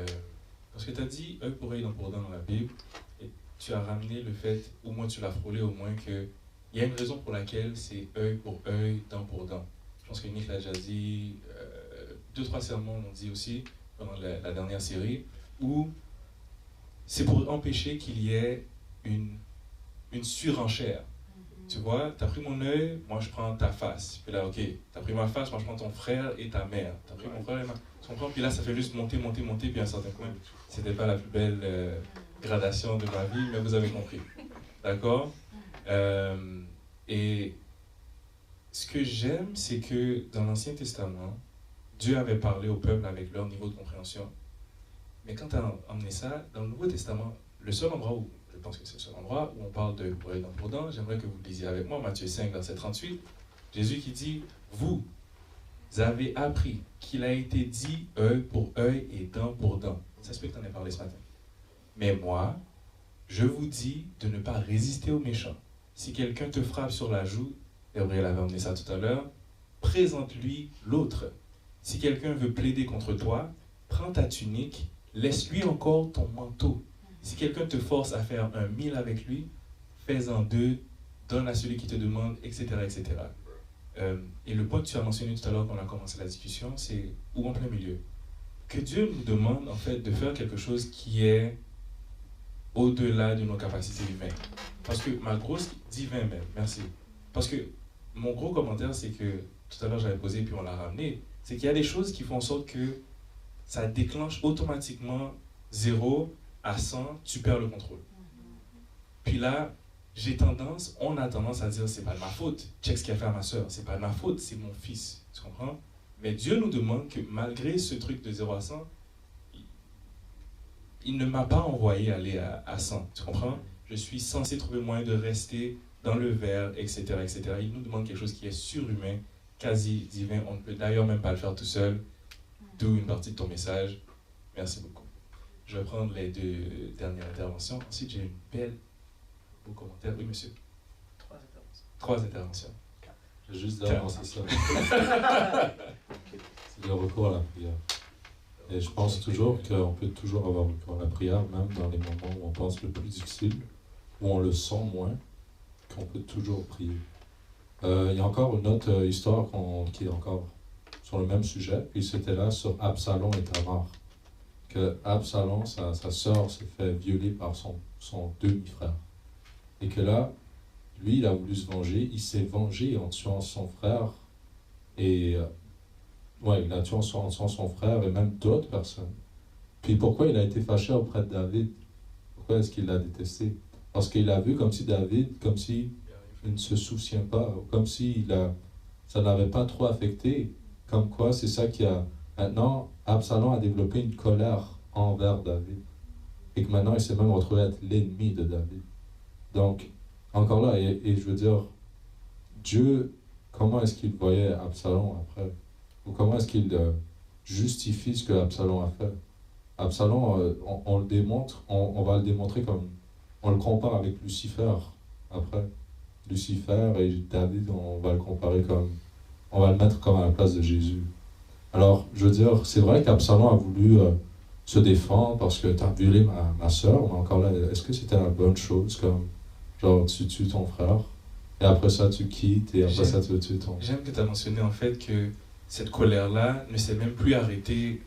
Parce que tu as dit œil pour œil, dent pour dent dans la Bible. Et tu as ramené le fait, au moins tu l'as frôlé au moins, qu'il y a une raison pour laquelle c'est œil pour œil, dent pour dent. Je pense que Nick l'a déjà dit, 2-3 sermons l'ont dit aussi pendant la dernière série, où c'est pour empêcher qu'il y ait une surenchère. Tu vois, tu as pris mon œil, moi je prends ta face. Puis là, ok, tu as pris ma face, moi je prends ton frère et ta mère. Tu as pris mon frère et tu comprends? Puis là, ça fait juste monter, puis à un certain point, c'était pas la plus belle gradation de ma vie, mais vous avez compris. D'accord? Et ce que j'aime, c'est que dans l'Ancien Testament, Dieu avait parlé au peuple avec leur niveau de compréhension. Mais quand tu as emmené ça, dans le Nouveau Testament, le seul endroit où, je pense que c'est le seul endroit où on parle de pour œil, dent pour dent, j'aimerais que vous le lisiez avec moi, Matthieu 5, verset 38, Jésus qui dit, vous avez appris qu'il a été dit œil pour œil et dent pour dent. Ça se peut que tu en aies parlé ce matin. Mais moi, je vous dis de ne pas résister aux méchants. Si quelqu'un te frappe sur la joue, Gabriel avait emmené ça tout à l'heure, présente-lui l'autre. Si quelqu'un veut plaider contre toi, prends ta tunique, laisse-lui encore ton manteau. Si quelqu'un te force à faire 1 000 avec lui, fais-en 2, donne à celui qui te demande, etc. etc. Et le point que tu as mentionné tout à l'heure quand on a commencé la discussion, c'est ou en plein milieu. Que Dieu nous demande en fait de faire quelque chose qui est au-delà de nos capacités humaines. Parce que ma grosse... Divin même, merci. Parce que mon gros commentaire, c'est que tout à l'heure j'avais posé puis on l'a ramené, c'est qu'il y a des choses qui font en sorte que ça déclenche automatiquement 0 à 100, tu perds le contrôle. Puis là, on a tendance à dire, c'est pas de ma faute, check ce qu'il a fait à ma soeur, c'est pas de ma faute, c'est mon fils, tu comprends? Mais Dieu nous demande que malgré ce truc de 0 à 100, il ne m'a pas envoyé aller à 100, tu comprends? Je suis censé trouver moyen de rester dans le verre, etc., etc. Il nous demande quelque chose qui est surhumain, quasi divin, on ne peut d'ailleurs même pas le faire tout seul, d'où une partie de ton message. Merci beaucoup. Je vais prendre les 2 dernières interventions. Ensuite, j'ai une belle beau commentaire. Oui, monsieur. 3 interventions. Je vais juste dire avancer ça. C'est le recours à la prière. Et je pense toujours qu'on peut toujours avoir recours à la prière, même dans les moments où on pense le plus difficile, où on le sent moins, qu'on peut toujours prier. Il y a encore une autre histoire qui est encore sur le même sujet, puis c'était là sur Absalom et Tamar. Que Absalom, sa sœur, s'est fait violer par son demi-frère. Et que là, lui, il a voulu se venger, il s'est vengé en tuant son frère, et il a tué en tuant son frère et même d'autres personnes. Puis pourquoi il a été fâché auprès de David? Pourquoi est-ce qu'il l'a détesté? Parce qu'il a vu comme si David, comme si il ne se souciait pas, comme si ça n'avait pas trop affecté. Comme quoi, c'est ça qui a... Maintenant, Absalom a développé une colère envers David. Et que maintenant, il s'est même retrouvé être l'ennemi de David. Donc, encore là, et je veux dire, Dieu, comment est-ce qu'il voyait Absalom après? Ou comment est-ce qu'il justifie ce que Absalom a fait? Absalom, on le démontre, on va le démontrer comme... On le compare avec Lucifer après. Lucifer et David, on va le comparer comme... On va le mettre comme à la place de Jésus. Alors, je veux dire, c'est vrai qu'Absalom a voulu se défendre parce que tu as violé ma soeur, mais encore là, est-ce que c'était la bonne chose? Comme, genre, tu tues ton frère, et après ça, tu quittes, et après ça, tu tues ton... J'aime que tu as mentionné en fait que cette colère-là ne s'est même plus arrêtée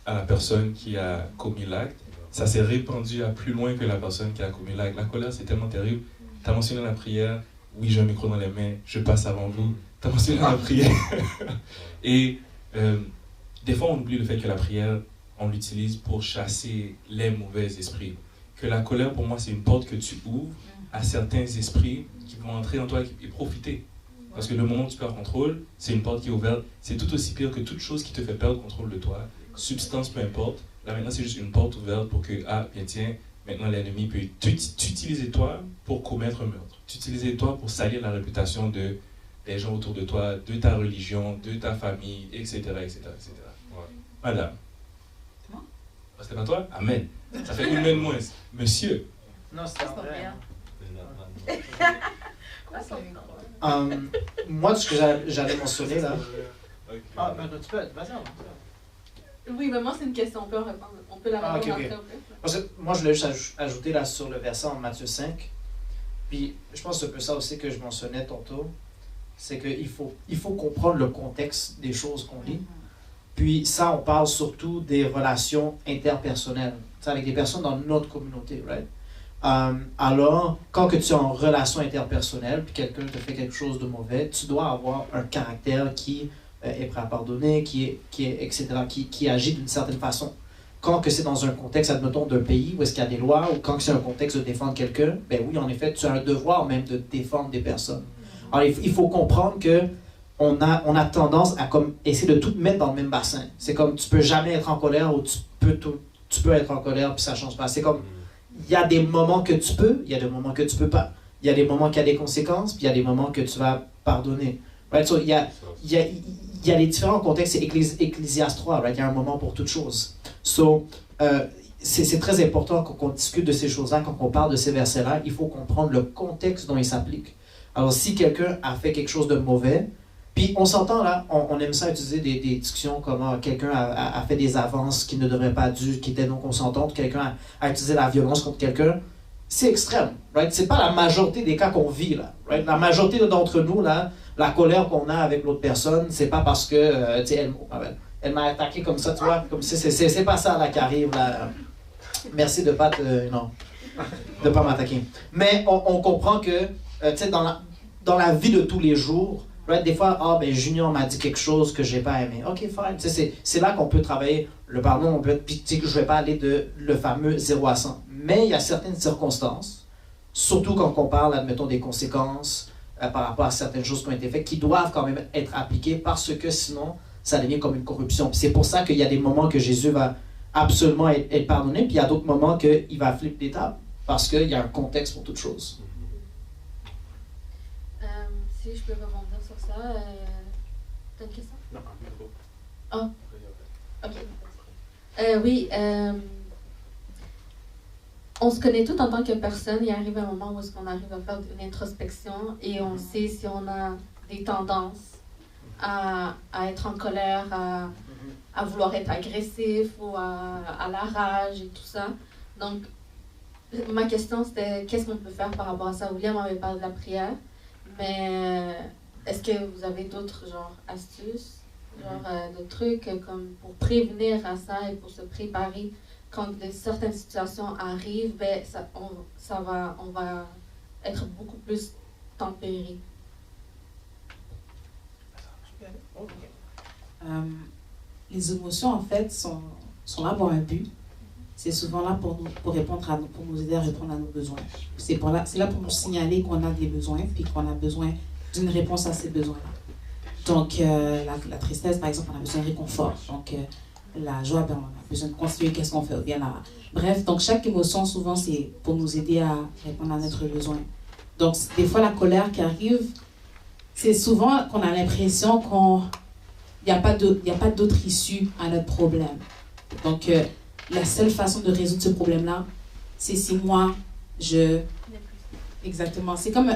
à la personne qui a commis l'acte. Ça s'est répandu à plus loin que la personne qui a commis l'acte. La colère, c'est tellement terrible. Tu as mentionné la prière. Oui, j'ai un micro dans les mains, je passe avant vous. Tu as mentionné la prière. Et des fois, on oublie le fait que la prière, on l'utilise pour chasser les mauvais esprits. Que la colère, pour moi, c'est une porte que tu ouvres à certains esprits qui vont entrer en toi et profiter. Parce que le moment où tu perds contrôle, c'est une porte qui est ouverte. C'est tout aussi pire que toute chose qui te fait perdre contrôle de toi. Substance, peu importe. Là, maintenant, c'est juste une porte ouverte pour que, bien tiens, maintenant, l'ennemi peut t'utiliser toi pour commettre un meurtre. T'utiliser toi pour salir la réputation des gens autour de toi, de ta religion, de ta famille, etc., etc., etc. Ouais. Madame. C'est moi? Oh, c'était pas toi? Amen. Ça fait une main de moins. Monsieur. Non, c'est pas vrai. Quoi, Moi, ce que j'allais mentionner là. Ah, ben tu peux, vas-y. Oui, mais moi, c'est une question. On peut répondre. On peut la répondre ok. après. Parce que moi, je voulais juste ajouter là sur le verset en Matthieu 5. Puis, je pense que c'est un peu ça aussi que je mentionnais tantôt. C'est qu'il faut comprendre le contexte des choses qu'on lit. Puis, ça, on parle surtout des relations interpersonnelles. C'est avec des personnes dans notre communauté, right? Alors, quand que tu es en relation interpersonnelle, puis quelqu'un te fait quelque chose de mauvais, tu dois avoir un caractère qui est prêt à pardonner, etc., qui agit d'une certaine façon. Quand que c'est dans un contexte, admettons, d'un pays où est-ce qu'il y a des lois, ou quand c'est un contexte de défendre quelqu'un, ben oui, en effet, tu as un devoir même de défendre des personnes. Alors, il faut comprendre que on a tendance à comme essayer de tout mettre dans le même bassin. C'est comme, tu peux jamais être en colère, ou tu peux être en colère, puis ça change pas. C'est comme, il y a des moments que tu peux, il y a des moments que tu peux pas. Il y a des moments qui ont des conséquences, puis il y a des moments que tu vas pardonner. Right? So, il y a les différents contextes, c'est Ecclésiaste 3, right? Il y a un moment pour toute chose. So, c'est très important qu'on discute de ces choses-là, quand on parle de ces versets-là, il faut comprendre le contexte dont ils s'appliquent. Alors, si quelqu'un a fait quelque chose de mauvais, puis on s'entend là, on aime ça utiliser des discussions comme quelqu'un a fait des avances qui ne devraient pas être qui étaient non consentantes, quelqu'un a utilisé la violence contre quelqu'un. C'est extrême, right? C'est pas la majorité des cas qu'on vit là, right? La majorité d'entre nous là, la colère qu'on a avec l'autre personne, c'est pas parce que elle m'a attaqué comme ça, tu vois, comme c'est pas ça là qui arrive là. Merci de pas de pas m'attaquer. Mais on comprend que tu sais dans la vie de tous les jours, right? Des fois, Junior m'a dit quelque chose que j'ai pas aimé. Ok, fine. C'est là qu'on peut travailler le pardon. Puis je vais pas aller de le fameux 0 à 100. Mais il y a certaines circonstances, surtout quand on parle, admettons, des conséquences par rapport à certaines choses qui ont été faites, qui doivent quand même être appliquées parce que sinon, ça devient comme une corruption. Puis c'est pour ça qu'il y a des moments que Jésus va absolument être pardonné, puis il y a d'autres moments qu'il va flipper l'étape parce qu'il y a un contexte pour toute chose. Si je peux rebondir sur ça, t'as une question? Non, micro. Ah, ok. Oui, on se connaît tous en tant que personne. Il arrive un moment où est-ce qu'on arrive à faire une introspection et on sait si on a des tendances à être en colère, à vouloir être agressif ou à la rage et tout ça. Donc, ma question c'était qu'est-ce qu'on peut faire par rapport à ça? William avait parlé de la prière. Mais est-ce que vous avez d'autres astuces, de trucs comme pour prévenir à ça et pour se préparer quand certaines situations arrivent, on va être beaucoup plus tempéré. Les émotions en fait sont là pour un but. C'est souvent là pour nous aider à répondre à nos besoins. C'est là pour nous signaler qu'on a des besoins, puis qu'on a besoin d'une réponse à ces besoins-là. Donc, la tristesse, par exemple, on a besoin de réconfort. Donc, la joie, on a besoin de continuer, qu'est-ce qu'on fait bien là. Bref, donc chaque émotion, souvent, c'est pour nous aider à répondre à notre besoin. Donc, des fois, la colère qui arrive, c'est souvent qu'on a l'impression qu'il n'y a pas d'autre issue à notre problème. Donc, la seule façon de résoudre ce problème-là, c'est si moi, Exactement. C'est comme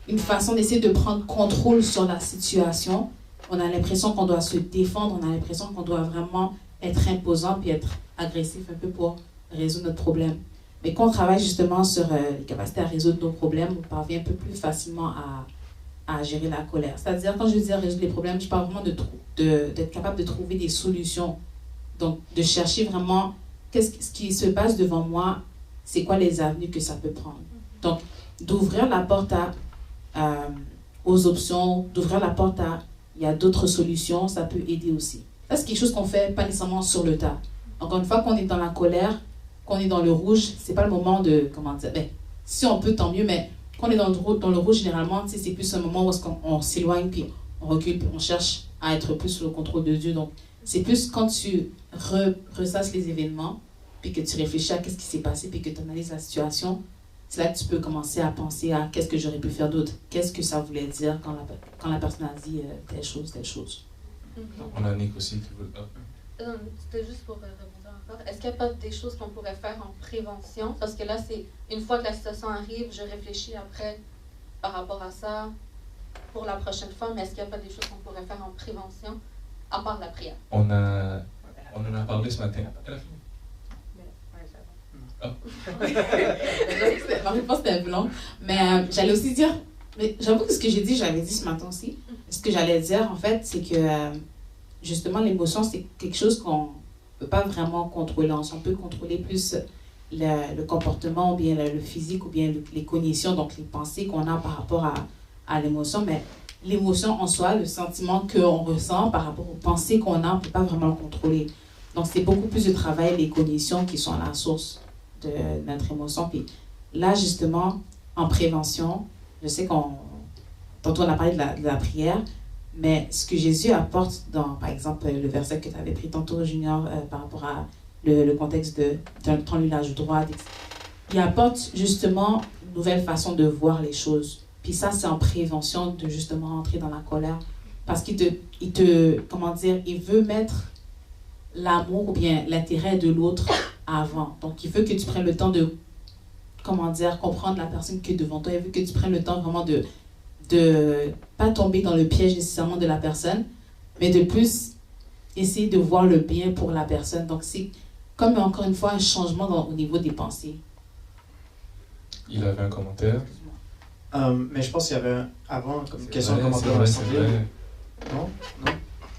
une façon d'essayer de prendre contrôle sur la situation. On a l'impression qu'on doit se défendre, on a l'impression qu'on doit vraiment être imposant puis être agressif un peu pour résoudre notre problème. Mais quand on travaille justement sur les capacités à résoudre nos problèmes, on parvient un peu plus facilement à gérer la colère. C'est-à-dire, quand je dis résoudre les problèmes, je parle vraiment d'être capable de trouver des solutions. Donc, de chercher vraiment ce qui se passe devant moi, c'est quoi les avenues que ça peut prendre. Donc, d'ouvrir la porte aux options, d'ouvrir la porte il y a d'autres solutions, ça peut aider aussi. Ça, c'est quelque chose qu'on fait pas nécessairement sur le tas. Encore une fois, qu'on est dans la colère, qu'on est dans le rouge, c'est pas le moment de, comment dire, ben, si on peut, tant mieux, mais quand on est dans le rouge, généralement, c'est plus un moment où on s'éloigne, puis on recule, puis on cherche à être plus sous le contrôle de Dieu. Donc, c'est plus quand tu ressasses les événements, puis que tu réfléchis à qu'est-ce qui s'est passé, puis que tu analyses la situation, c'est là que tu peux commencer à penser à qu'est-ce que j'aurais pu faire d'autre, qu'est-ce que ça voulait dire quand la personne a dit telle chose, telle chose. On a Nick aussi qui veut... C'était juste pour répondre encore. Est-ce qu'il n'y a pas des choses qu'on pourrait faire en prévention? Parce que là, c'est une fois que la situation arrive, je réfléchis après par rapport à ça pour la prochaine fois, mais est-ce qu'il n'y a pas des choses qu'on pourrait faire en prévention à part la prière? On en a parlé ce matin. Elle a fini? Ma réponse était un peu longue, mais j'allais aussi dire, mais j'avoue que ce que j'ai dit, j'avais dit ce matin aussi. Ce que j'allais dire, en fait, c'est que justement, l'émotion, c'est quelque chose qu'on ne peut pas vraiment contrôler. On peut contrôler plus le comportement, ou bien le physique, ou bien les cognitions, donc les pensées qu'on a par rapport à l'émotion. Mais l'émotion en soi, le sentiment qu'on ressent par rapport aux pensées qu'on a, on ne peut pas vraiment le contrôler. Donc, c'est beaucoup plus de travail, les cognitions qui sont à la source de notre émotion. Puis là, justement, en prévention, je sais tantôt on a parlé de la prière, mais ce que Jésus apporte dans, par exemple, le verset que tu avais pris tantôt, Junior, par rapport à le contexte d'un temps lui l'âge droit, il apporte justement une nouvelle façon de voir les choses. Puis ça, c'est en prévention de justement entrer dans la colère. Parce qu'il comment dire, il veut mettre l'amour ou bien l'intérêt de l'autre avant. Donc, il veut que tu prennes le temps de, comment dire, comprendre la personne qui est devant toi. Il veut que tu prennes le temps vraiment de pas tomber dans le piège nécessairement de la personne, mais de plus essayer de voir le bien pour la personne. Donc, c'est comme, encore une fois, un changement au niveau des pensées. Il avait un commentaire. Mais je pense qu'il y avait avant comme une question de commentaire à l'Assemblée. Non? Non?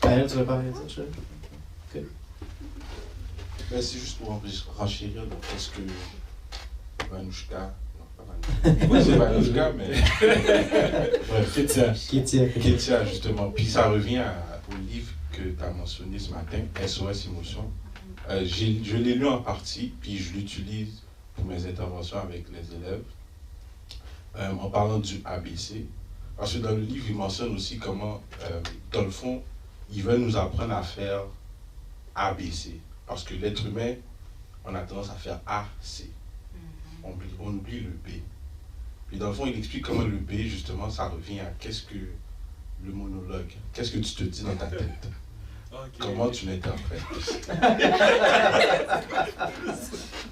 Elle, tu veux pas dire ça? Ok. Ben, c'est juste pour renchérir donc qu'est-ce que Vanouchka. Non, pas Vanouchka. Oui, c'est Vanouchka, mais. Bref, Kétia, justement. Puis ça revient au livre que tu as mentionné ce matin, SOS Émotion. Je l'ai lu en partie, puis je l'utilise pour mes interventions avec les élèves. En parlant du ABC. Parce que dans le livre, il mentionne aussi comment, dans le fond, il veut nous apprendre à faire ABC. Parce que l'être humain, on a tendance à faire A, C. On oublie le B. Puis dans le fond, il explique comment le B, justement, ça revient à qu'est-ce que le monologue, qu'est-ce que tu te dis dans ta tête. Comment tu l'interprètes.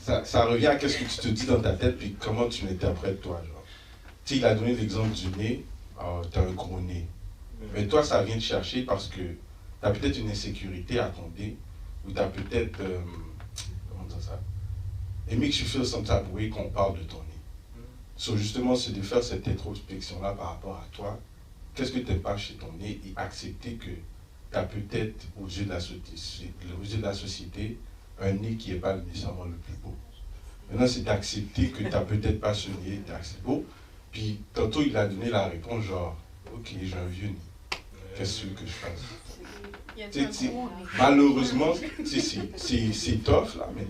ça revient à qu'est-ce que tu te dis dans ta tête, puis comment tu l'interprètes toi, genre. Tu sais, il a donné l'exemple du nez, tu as un gros nez. Mais toi, ça vient te chercher parce que tu as peut-être une insécurité à ton nez, ou tu as peut-être, comment dire ça, it makes you feel some type of way qu'on parle de ton nez. So justement, c'est de faire cette introspection-là par rapport à toi. Qu'est-ce que tu n'aimes pas chez ton nez et accepter que tu as peut-être, aux yeux de la société, un nez qui n'est pas nécessairement le plus beau. Maintenant, c'est d'accepter que tu n'as peut-être pas ce nez, tu assez beau. Puis tantôt, il a donné la réponse genre, ok, j'ai un vieux nez. Qu'est-ce que je fasse? Malheureusement, c'est tough là, mais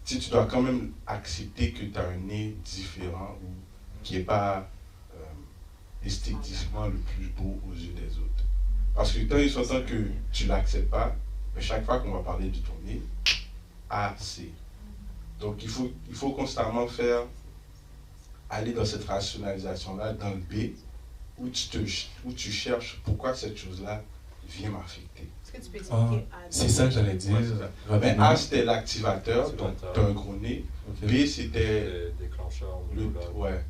tu dois quand même accepter que tu as un nez différent ou qui n'est pas esthétiquement le plus beau aux yeux des autres. Parce que tant ils sont tant que tu ne l'acceptes pas, mais chaque fois qu'on va parler de ton nez, A, C. Donc il faut constamment aller dans cette rationalisation-là, dans le B, où tu cherches pourquoi cette chose-là vient m'affecter. Est-ce que tu peux expliquer c'est ça que j'allais dire. Mais A, c'était l'activateur, donc tu as un gros nez. Okay. B, c'était déclencheur, ouais.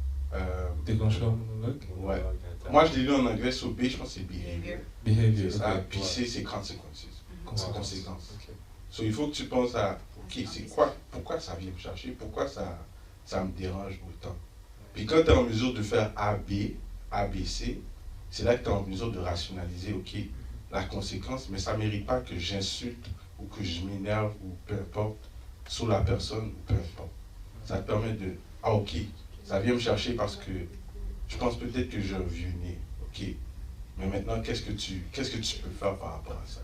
Déclencheur monologue? Ouais. Moi, je l'ai lu en anglais, sur B, je pense que c'est behavior. Behavior. Ça. Puis C, c'est consequences. Conséquences. So, il faut que tu penses à, ok, c'est quoi, pourquoi ça vient me chercher, pourquoi ça me dérange autant. Puis quand tu es en mesure de faire A, B, A, B, C, c'est là que tu es en mesure de rationaliser, ok, la conséquence, mais ça ne mérite pas que j'insulte ou que je m'énerve ou peu importe sur la personne ou peu importe. Ça te permet de, ah ok, ça vient me chercher parce que je pense peut-être que j'ai un vieux nez, ok, mais maintenant qu'est-ce que tu peux faire par rapport à ça?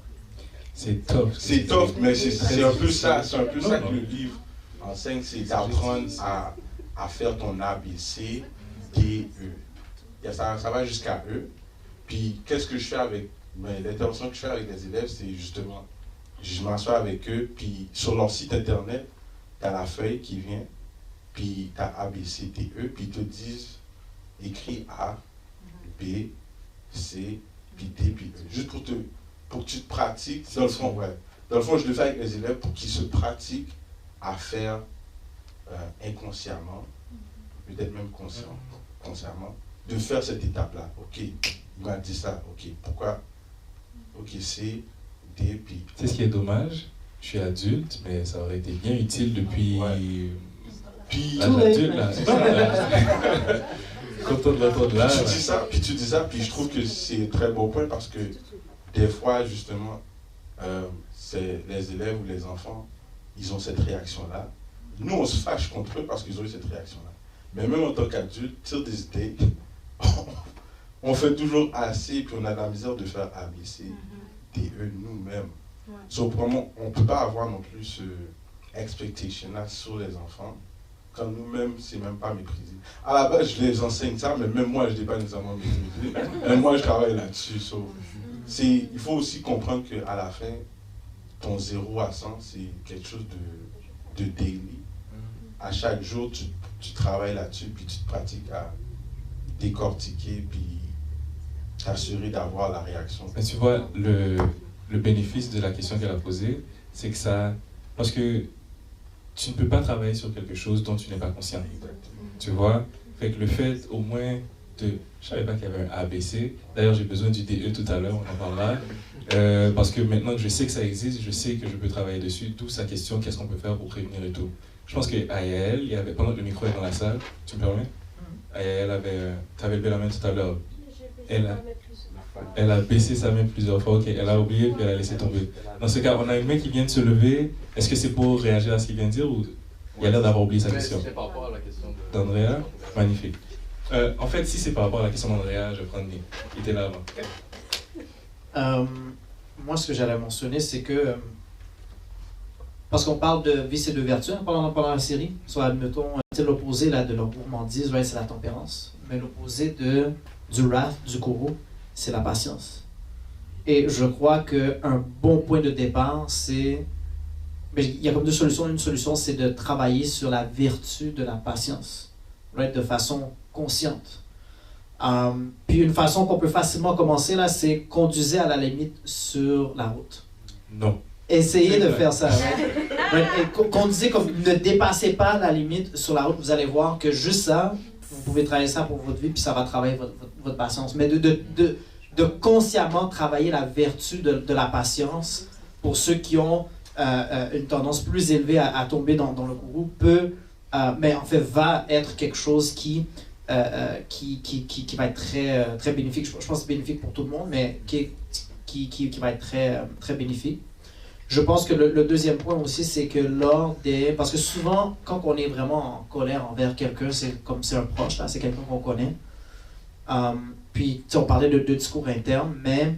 C'est tough. C'est tough, mais c'est un peu ça, que le livre enseigne, c'est d'apprendre à faire ton ABC, D, E. Ça va jusqu'à E. Puis qu'est-ce que je fais avec l'intervention que je fais avec les élèves, c'est justement, je m'assois avec eux, puis sur leur site internet, tu as la feuille qui vient, puis tu as A, B, C, D, E, puis ils te disent, écris A, B, C, puis D, puis E. Juste pour que tu te pratiques. Dans le fond, je le fais avec les élèves pour qu'ils se pratiquent à faire inconsciemment, peut-être même consciemment, de faire cette étape-là. Ok, il m'a dit ça, ok, pourquoi? Ok, C, D, puis... C'est ce qui est dommage, je suis adulte, mais ça aurait été bien utile depuis... Puis... l'âge adulte, là. Content de l'entendre là. Tu dis ça, puis je trouve que c'est un très bon point parce que des fois, justement, c'est les élèves ou les enfants, ils ont cette réaction-là. Nous, on se fâche contre eux parce qu'ils ont eu cette réaction-là. Mais même en tant qu'adulte, till this day, on fait toujours assez, puis on a la misère de faire ABC, D, E nous-mêmes. So, vraiment, on ne peut pas avoir non plus ce expectation-là sur les enfants, quand nous-mêmes, c'est même pas maîtrisé. À la base, je les enseigne ça, mais même moi, je ne l'ai pas nécessairement maîtrisé. Même moi, je travaille là-dessus. So, il faut aussi comprendre qu'à la fin, ton 0 à 100, c'est quelque chose de daily. À chaque jour, tu travailles là-dessus, puis tu te pratiques à décortiquer, puis t'assurer d'avoir la réaction. Mais tu vois, le bénéfice de la question qu'elle a posée, c'est que ça... Parce que tu ne peux pas travailler sur quelque chose dont tu n'es pas conscient. Tu vois? Fait que le fait, au moins, de... Je savais pas qu'il y avait un ABC. D'ailleurs, j'ai besoin du DE tout à l'heure, on en parlera. Parce que maintenant que je sais que ça existe, je sais que je peux travailler dessus. D'où sa question, qu'est-ce qu'on peut faire pour prévenir et tout. Je pense qu'à Yael, il y avait, pendant que le micro est dans la salle, tu me permets? Yael avait... Tu avais levé la main tout à l'heure. Elle a baissé sa main plusieurs fois, ok, elle a oublié puis elle a laissé tomber. Dans ce cas, on a une main qui vient de se lever. Est-ce que c'est pour réagir à ce qu'il vient de dire ou il a l'air d'avoir oublié sa question? C'est par rapport à la question d'Andrea. Magnifique. En fait, si c'est par rapport à la question d'Andrea, je vais prendre Nick. Il était là avant. Moi, ce que j'allais mentionner, c'est que parce qu'on parle de vice et de vertu pendant la série, soit admettons, l'opposé là, de la gourmandise, c'est la tempérance, mais l'opposé du wrath, du courroux, c'est la patience. Et je crois qu'un bon point de départ, c'est... Il y a comme deux solutions. Une solution, c'est de travailler sur la vertu de la patience, de façon consciente. Puis une façon qu'on peut facilement commencer, là, c'est conduire à la limite sur la route. Non. Essayez de faire ça. Conduisez comme ne dépassez pas la limite sur la route. Vous allez voir que juste ça, vous pouvez travailler ça pour votre vie, puis ça va travailler votre patience. Mais de consciemment travailler la vertu de la patience pour ceux qui ont une tendance plus élevée à tomber dans le courroux mais en fait va être quelque chose qui va être très, très bénéfique. Je pense que c'est bénéfique pour tout le monde, mais qui va être très, très bénéfique. Je pense que le deuxième point aussi, c'est que parce que souvent, quand on est vraiment en colère envers quelqu'un, c'est comme c'est un proche, là, c'est quelqu'un qu'on connaît. Puis, on parlait de discours interne, mais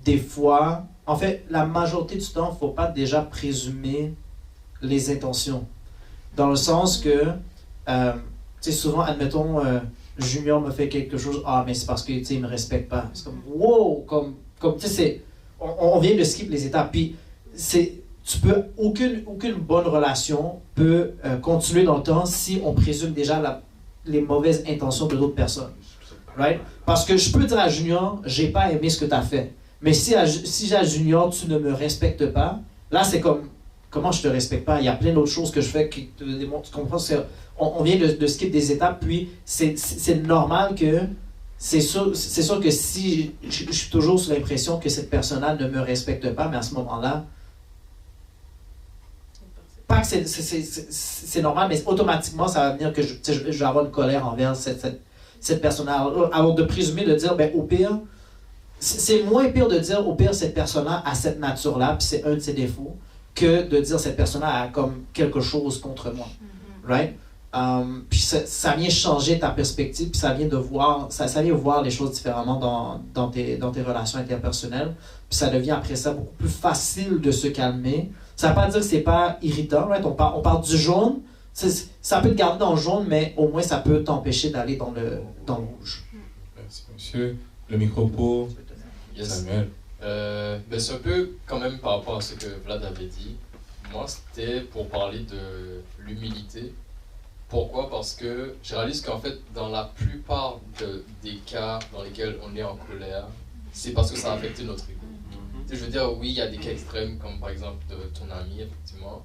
des fois, en fait, la majorité du temps, il ne faut pas déjà présumer les intentions. Dans le sens que, souvent, admettons, Junior me fait quelque chose, mais c'est parce qu'il ne me respecte pas. C'est comme, wow, on vient de skip les étapes. Puis, aucune bonne relation peut continuer dans le temps si on présume déjà les mauvaises intentions de d'autres personnes. Right? Parce que je peux dire à Junior, j'ai pas aimé ce que tu as fait. Mais si à Junior, tu ne me respectes pas, là c'est comme, comment je te respecte pas? Il y a plein d'autres choses que je fais qui te démontrent, tu comprends? On vient de skip des étapes, puis c'est normal que, c'est sûr que si je suis toujours sous l'impression que cette personne-là ne me respecte pas, mais à ce moment-là, pas que c'est normal, mais automatiquement ça va venir que je vais avoir une colère envers cette personne-là. Alors de présumer, de dire, au pire, c'est moins pire de dire, au pire, cette personne-là a cette nature-là, puis c'est un de ses défauts, que de dire, cette personne-là a comme quelque chose contre moi. Right? Puis ça vient changer ta perspective, puis ça vient voir les choses différemment dans tes relations interpersonnelles. Puis ça devient après ça beaucoup plus facile de se calmer. Ça ne veut pas dire que c'est pas irritant, right? On parle du jaune, ça peut te garder dans le jaune, mais au moins ça peut t'empêcher d'aller dans le rouge. Merci, monsieur. Le micro pour Samuel. C'est un peu quand même par rapport à ce que Vlad avait dit. Moi, c'était pour parler de l'humilité. Pourquoi? Parce que je réalise qu'en fait, dans la plupart des cas dans lesquels on est en colère, c'est parce que ça a affecté notre ego. Je veux dire, oui, il y a des cas extrêmes, comme par exemple de ton ami, effectivement,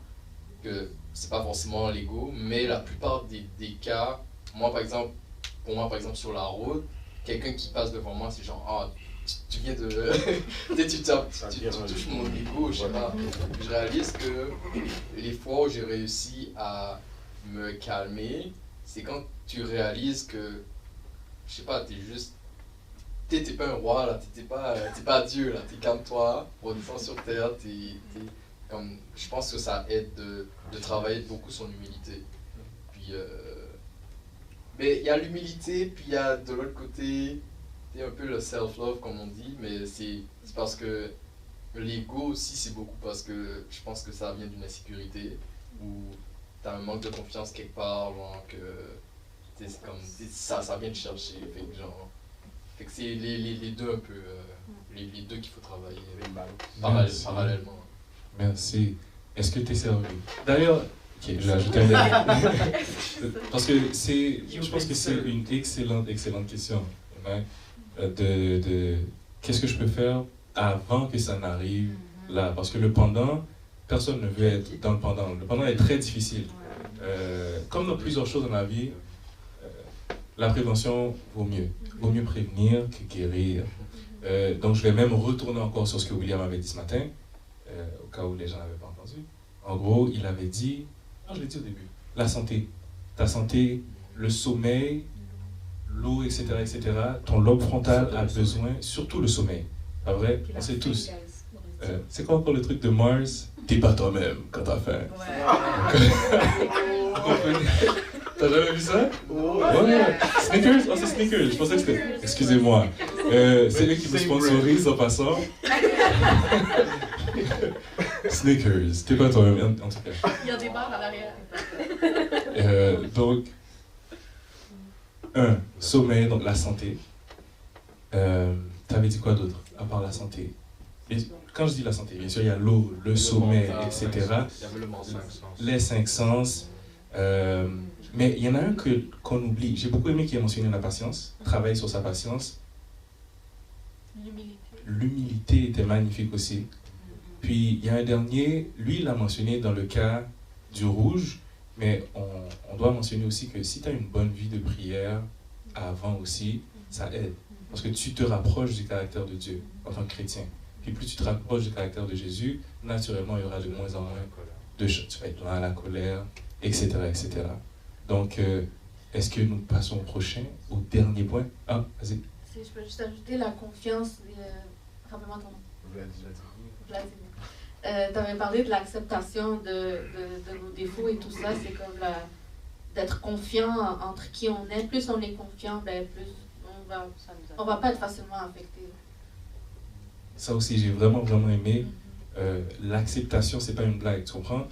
que c'est pas forcément l'ego, mais la plupart des cas, pour moi, par exemple, sur la route, quelqu'un qui passe devant moi, c'est genre, ah, tu viens de. tu touches mon ego, je sais pas. Je réalise que les fois où j'ai réussi à me calmer, c'est quand tu réalises que, je sais pas, t'es pas un roi là, t'es pas Dieu là, calme-toi, redescends sur terre, comme, je pense que ça aide de travailler beaucoup son humilité. Puis, mais il y a l'humilité, puis il y a de l'autre côté, un peu le self-love comme on dit, mais c'est parce que l'ego aussi, c'est beaucoup parce que je pense que ça vient d'une insécurité, ou t'as un manque de confiance quelque part, genre que ça vient te chercher, fait que c'est les deux un peu, les deux qu'il faut travailler parallèlement. Merci. Est-ce que tu es servi? D'ailleurs, ok, je vais ajouter un dernier. Parce que je pense que c'est une excellente question. Hein? Qu'est-ce que je peux faire avant que ça n'arrive là? Parce que le pendant, personne ne veut être dans le pendant. Le pendant est très difficile. Comme dans plusieurs choses dans la vie, la prévention vaut mieux. Vaut mieux prévenir que guérir. Donc je vais même retourner encore sur ce que William avait dit ce matin, au cas où les gens n'avaient pas entendu. En gros, il avait dit, je l'ai dit au début, la santé. Ta santé, le sommeil, l'eau, etc., ton lobe frontal a besoin, surtout le sommeil. Pas vrai? On sait tous. C'est quoi encore le truc de Mars? T'es pas toi-même quand t'as faim. T'as jamais vu ça? Ouais. Snickers? Oh, c'est Snickers. Je pensais que c'était... Excusez-moi. C'est eux qui me sponsorisent en passant. Snickers. T'es pas toi-même, en tout cas. Il y a des barres à l'arrière. Donc, sommeil, donc la santé. T'avais dit quoi d'autre, à part la santé? Et quand je dis la santé, bien sûr, il y a l'eau, le sommeil, etc. Les 5 sens. Mais il y en a un qu'on oublie. J'ai beaucoup aimé qui a mentionné la patience, travailler sur sa patience. L'humilité était magnifique aussi. Puis il y a un dernier, lui il a mentionné dans le cas du rouge, mais on doit mentionner aussi que si tu as une bonne vie de prière avant aussi, ça aide. Parce que tu te rapproches du caractère de Dieu en tant que chrétien. Puis plus tu te rapproches du caractère de Jésus, naturellement il y aura de moins en moins de choses. Tu vas être loin à la colère, etc. etc. Donc, est-ce que nous passons au prochain, au dernier point? Ah, vas-y. Je peux juste ajouter la confiance. Rappelle-moi ton nom. Vladimir. Tu avais parlé de l'acceptation de nos défauts et tout ça. C'est comme d'être confiant entre qui on est. Plus on est confiant, ben plus on va pas être facilement affecté. Ça aussi, j'ai vraiment aimé. L'acceptation, c'est pas une blague, tu comprends?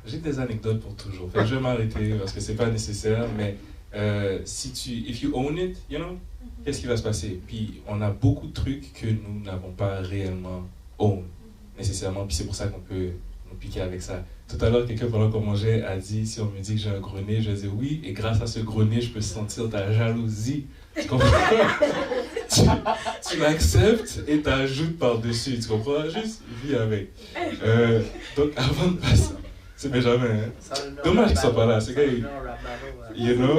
J'ai des anecdotes pour toujours. Fait que je vais m'arrêter parce que c'est pas nécessaire, mais if you own it, you know, qu'est-ce qui va se passer? Puis on a beaucoup de trucs que nous n'avons pas réellement own, nécessairement, puis c'est pour ça qu'on peut nous piquer avec ça. Tout à l'heure, quelqu'un pendant qu'on mangeait a dit, si on me dit que j'ai un gros nez, je vais dire oui, et grâce à ce gros nez, je peux sentir ta jalousie. Tu comprends? tu l'acceptes et t'ajoutes par-dessus, tu comprends? Juste vis avec. Donc avant de passer, c'est Benjamin, hein? Dommage qu'il soit pas là, c'est gars, you know?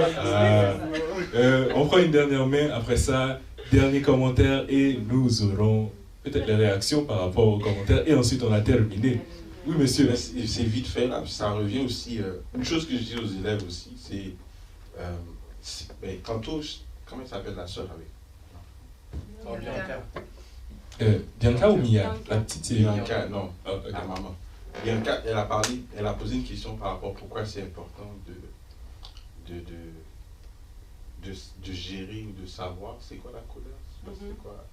On prend une dernière main, après ça, dernier commentaire, et nous aurons peut-être les réactions par rapport aux commentaires, et ensuite on a terminé. Oui, monsieur. C'est vite fait, là. Ça revient aussi. Une chose que je dis aux élèves aussi, c'est. Tantôt, comment s'appelle la soeur avec Bianca ou Mia? La petite, c'est Bianca, non. Okay. La maman. il y a un cas, elle a posé une question par rapport à pourquoi c'est important de gérer ou de savoir c'est quoi la colère. C'est quoi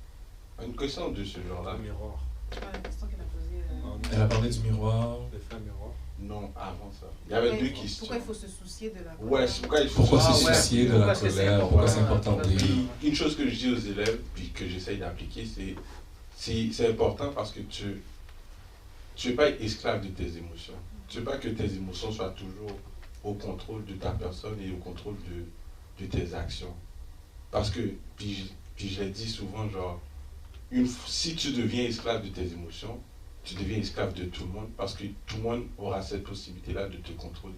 une question de ce genre-là. Miroir. La question qu'elle a posée. Elle a parlé du miroir. L'effet miroir. Non, avant ça. Il y avait deux questions. Pourquoi il faut se soucier de la colère? Ouais, Pourquoi se ouais. soucier de la colère? Pourquoi c'est important? Puis, une chose que je dis aux élèves, puis que j'essaye d'appliquer, c'est important parce que tu ne veux pas être esclave de tes émotions. Tu ne veux pas que tes émotions soient toujours au contrôle de ta personne et au contrôle de tes actions. Parce que, puis je l'ai dit souvent, genre, si tu deviens esclave de tes émotions, tu deviens esclave de tout le monde parce que tout le monde aura cette possibilité-là de te contrôler.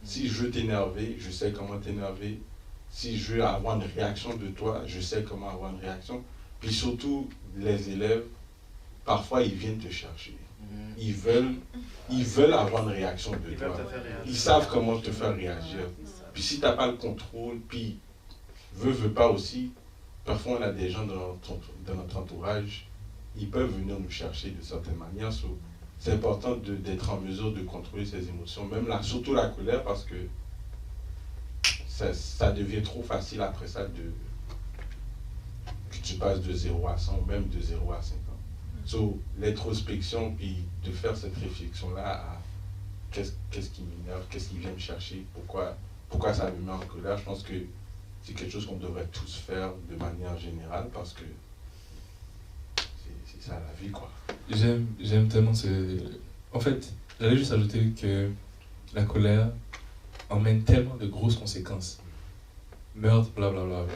Si je veux t'énerver, je sais comment t'énerver. Si je veux avoir une réaction de toi, je sais comment avoir une réaction. Puis surtout, les élèves, parfois, ils viennent te chercher. Ils veulent avoir une réaction de toi. Ils savent comment te faire réagir. Puis si tu n'as pas le contrôle, puis veux pas aussi, parfois on a des gens dans notre entourage, ils peuvent venir nous chercher de certaines manières. C'est important d'être en mesure de contrôler ses émotions, même là, surtout la colère, parce que ça devient trop facile après ça que tu passes de 0 à 100 ou même de 0 à 50. So, l'introspection, puis de faire cette réflexion-là à qu'est-ce qui m'énerve, qu'est-ce qui vient me chercher, pourquoi ça me met en colère, je pense que c'est quelque chose qu'on devrait tous faire de manière générale parce que c'est ça la vie, quoi. J'aime tellement ce... En fait, j'allais juste ajouter que la colère emmène tellement de grosses conséquences. Meurtre, blablabla.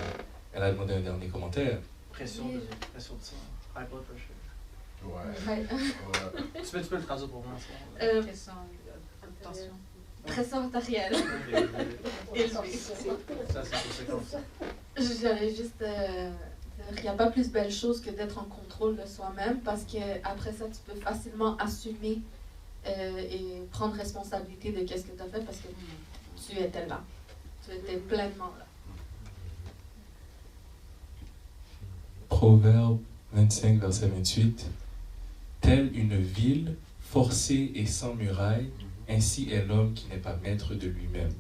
Elle a demandé un dernier commentaire. Pression de sang. High blood pressure. Ouais. Tu peux le traduire pour moi. Attention. Pression artérielle. Ça, c'est comme ça. J'allais juste dire qu'il n'y a pas plus belle chose que d'être en contrôle de soi-même parce qu'après ça, tu peux facilement assumer et prendre responsabilité de qu'est-ce que tu as fait parce que tu étais là. Tu étais pleinement là. Proverbe 25, verset 28. Telle une ville forcée et sans muraille, ainsi est l'homme qui n'est pas maître de lui-même.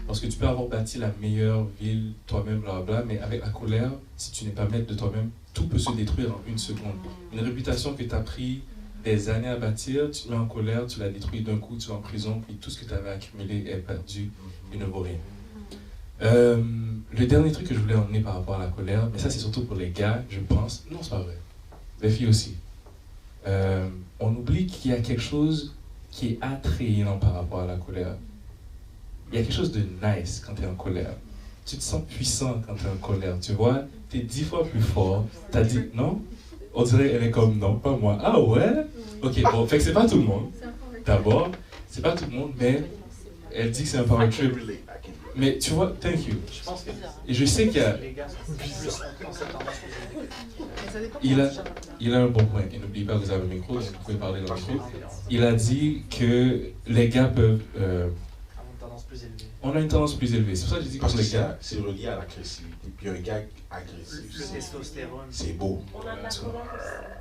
Parce que tu peux avoir bâti la meilleure ville toi-même, blablabla, mais avec la colère, si tu n'es pas maître de toi-même, tout peut se détruire en une seconde. Une réputation que tu as pris des années à bâtir, tu te mets en colère, tu la détruis d'un coup, tu vas en prison, puis tout ce que tu avais accumulé est perdu, il ne vaut rien. Le dernier truc que je voulais emmener par rapport à la colère, mais ça c'est surtout pour les gars, je pense, non c'est pas vrai, les filles aussi. On oublie qu'il y a quelque chose qui est attrayant par rapport à la colère. Il y a quelque chose de nice quand tu es en colère. Tu te sens puissant quand tu es en colère, tu vois, tu es 10 fois plus fort. Tu as dit non? On dirait elle est comme non, pas moi. Ah ouais? Ok, bon, fait que c'est pas tout le monde. D'abord, c'est pas tout le monde, mais elle dit que c'est un power trip. Mais tu vois, thank you. Je pense que Et je sais qu'il y a... les gars sont plus dans cette tendance que Il a un bon point. Et n'oubliez pas que vous avez le micro, donc vous pouvez parler dans le micro. Il a dit que les gars peuvent... on a une tendance plus élevée. C'est pour ça que j'ai dit que Parce que les gars... c'est relié à l'agressivité. Puis un gars agressif, le testostérone. c'est beau.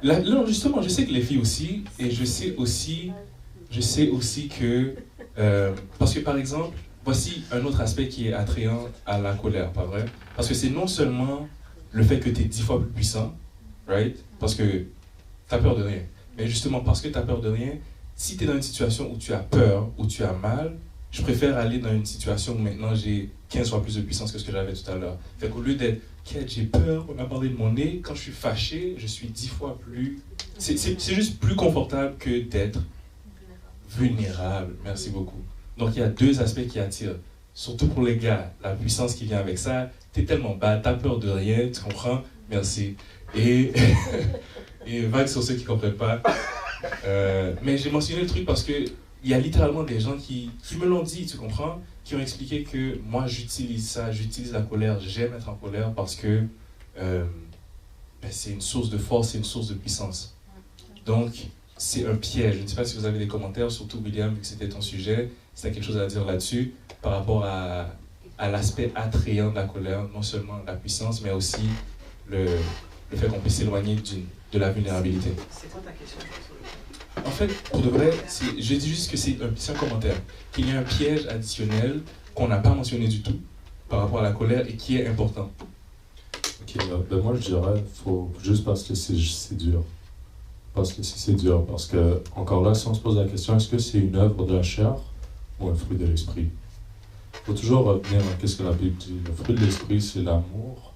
Non, justement, je sais que les filles aussi, et je sais aussi que... parce que par exemple, voici un autre aspect qui est attrayant à la colère, pas vrai? Parce que c'est non seulement le fait que tu es 10 fois plus puissant, right? Parce que tu as peur de rien. Mais justement, parce que tu as peur de rien, si tu es dans une situation où tu as peur, où tu as mal, je préfère aller dans une situation où maintenant j'ai 15 fois plus de puissance que ce que j'avais tout à l'heure. Fait qu'au lieu d'être, j'ai peur, on a parlé de mon nez, quand je suis fâché, je suis 10 fois plus... C'est juste plus confortable que d'être vulnérable. Merci beaucoup. Donc il y a deux aspects qui attirent. Surtout pour les gars, la puissance qui vient avec ça, t'es tellement bas, t'as peur de rien, tu comprends? Merci. Et vague sur ceux qui ne comprennent pas. Mais j'ai mentionné le truc parce que il y a littéralement des gens qui me l'ont dit, tu comprends? Qui ont expliqué que moi j'utilise ça, j'utilise la colère, j'aime être en colère parce que c'est une source de force, c'est une source de puissance. Donc c'est un piège. Je ne sais pas si vous avez des commentaires, surtout William, vu que c'était ton sujet, si tu as quelque chose à dire là-dessus, par rapport à l'aspect attrayant de la colère, non seulement la puissance, mais aussi le fait qu'on peut s'éloigner de la vulnérabilité. C'est quoi ta question? En fait, pour de vrai, je dis juste que c'est un commentaire. Qu'il y a un piège additionnel qu'on n'a pas mentionné du tout par rapport à la colère et qui est important. Ok, ben moi je dirais, faut juste parce que c'est dur. Parce que c'est dur. Parce que, encore là, si on se pose la question, est-ce que c'est une œuvre de la chair ou un fruit de l'esprit? Il faut toujours revenir à ce que la Bible dit. Le fruit de l'esprit, c'est l'amour,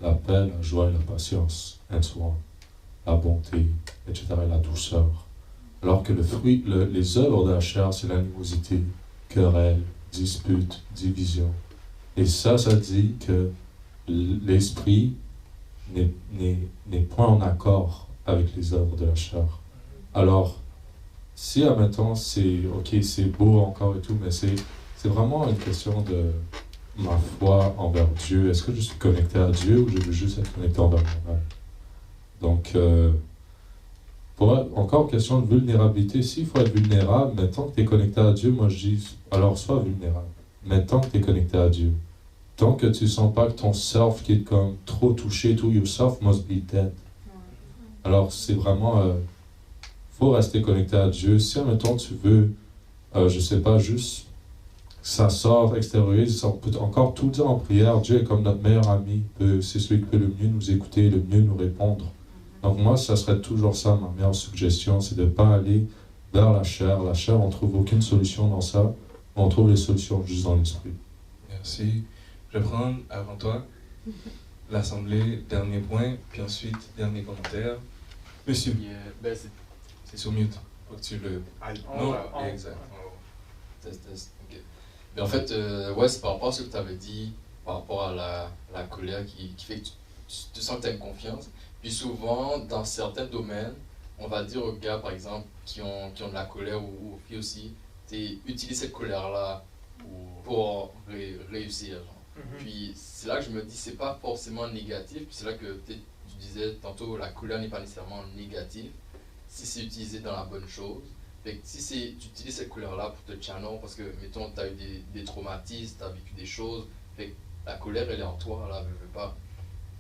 la paix, la joie et la patience, la bonté, etc., et la douceur. Alors que les œuvres de la chair, c'est l'animosité, querelle, dispute, division. Et ça dit que l'esprit n'est point en accord avec les œuvres de la chair. Alors, si, admettons, c'est beau encore et tout, mais c'est vraiment une question de ma foi envers Dieu. Est-ce que je suis connecté à Dieu ou je veux juste être connecté envers moi-même? Donc, encore question de vulnérabilité. S'il faut être vulnérable, mais tant que tu es connecté à Dieu, moi je dis, alors sois vulnérable. Mais tant que tu es connecté à Dieu, tant que tu sens pas que ton self qui est comme trop touché, tout your self must be dead. Alors c'est vraiment, faut rester connecté à Dieu. Si admettons tu veux, je sais pas, juste ça sort, extériorise, on peut encore tout dire en prière. Dieu est comme notre meilleur ami, c'est celui qui peut le mieux nous écouter, le mieux nous répondre. Donc moi, ça serait toujours ça, ma meilleure suggestion, c'est de ne pas aller vers la chair. La chair, on ne trouve aucune solution dans ça, on trouve les solutions juste dans l'esprit. Merci. Je vais prendre avant toi l'Assemblée, dernier point, puis ensuite dernier commentaire. Monsieur, c'est sur mute. Faut que tu le... Non, exact. Test. Ok. Mais en fait, ouais, c'est par rapport à ce que tu avais dit, par rapport à la colère qui fait que tu sens que tu as une confiance. Puis souvent, dans certains domaines, on va dire aux gars, par exemple, qui ont de la colère, ou aux filles aussi, utilise cette colère-là pour réussir. Genre. Puis c'est là que je me dis, c'est pas forcément négatif. Puis c'est là que tu disais tantôt, la colère n'est pas nécessairement négative, si c'est utilisé dans la bonne chose. Fait que si tu utilises cette couleur-là pour te channel, parce que, mettons, tu as eu des traumatismes, tu as vécu des choses, fait que la colère, elle est en toi, là, veux pas.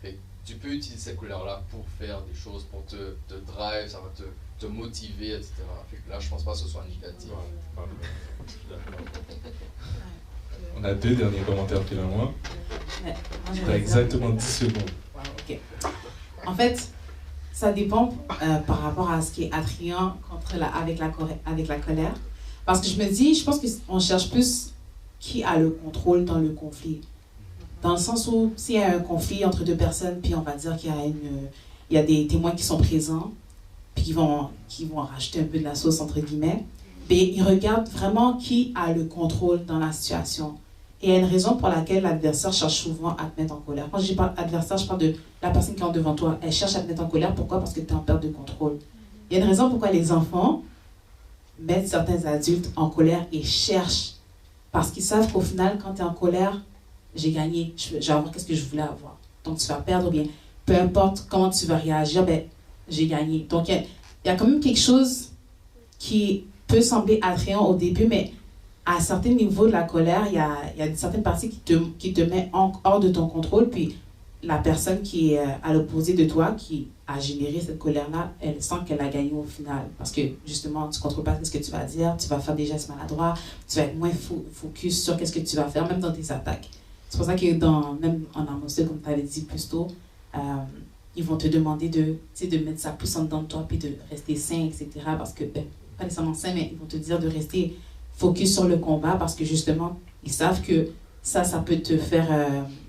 Fait que tu peux utiliser cette couleur-là pour faire des choses, pour te drive, ça va te motiver, etc. Fait que là, je pense pas que ce soit négatif. On a 2 derniers commentaires, puis moi. Tu as exactement 10 secondes. Ok. En fait, ça dépend par rapport à ce qui est attrayant avec la colère. Parce que je pense qu'on cherche plus qui a le contrôle dans le conflit. Dans le sens où, s'il y a un conflit entre 2 personnes, puis on va dire qu'il y a des témoins qui sont présents, puis qui vont rajouter un peu de la sauce, entre guillemets, mais ils regardent vraiment qui a le contrôle dans la situation. Et il y a une raison pour laquelle l'adversaire cherche souvent à te mettre en colère. Quand je dis adversaire, je parle de la personne qui est devant toi. Elle cherche à te mettre en colère. Pourquoi? Parce que tu es en perte de contrôle. Il y a une raison pourquoi les enfants mettent certains adultes en colère et cherchent. Parce qu'ils savent qu'au final, quand tu es en colère, j'ai gagné, je vais avoir ce que je voulais avoir. Donc tu vas perdre ou bien, peu importe comment tu vas réagir, j'ai gagné. Donc il y a quand même quelque chose qui peut sembler attrayant au début, mais à certains niveaux de la colère, il y a certaines parties qui te met hors de ton contrôle, puis la personne qui est à l'opposé de toi, qui a généré cette colère-là, elle sent qu'elle a gagné au final. Parce que justement, tu ne contrôles pas ce que tu vas dire, tu vas faire des gestes maladroits, tu vas être moins focus sur ce que tu vas faire, même dans tes attaques. C'est pour ça que même en Amos 2, comme tu avais dit plus tôt, ils vont te demander de mettre sa pousse en dedans de toi, puis de rester sain, etc. Parce que, pas nécessairement sain, mais ils vont te dire de rester focus sur le combat, parce que justement, ils savent que ça peut te faire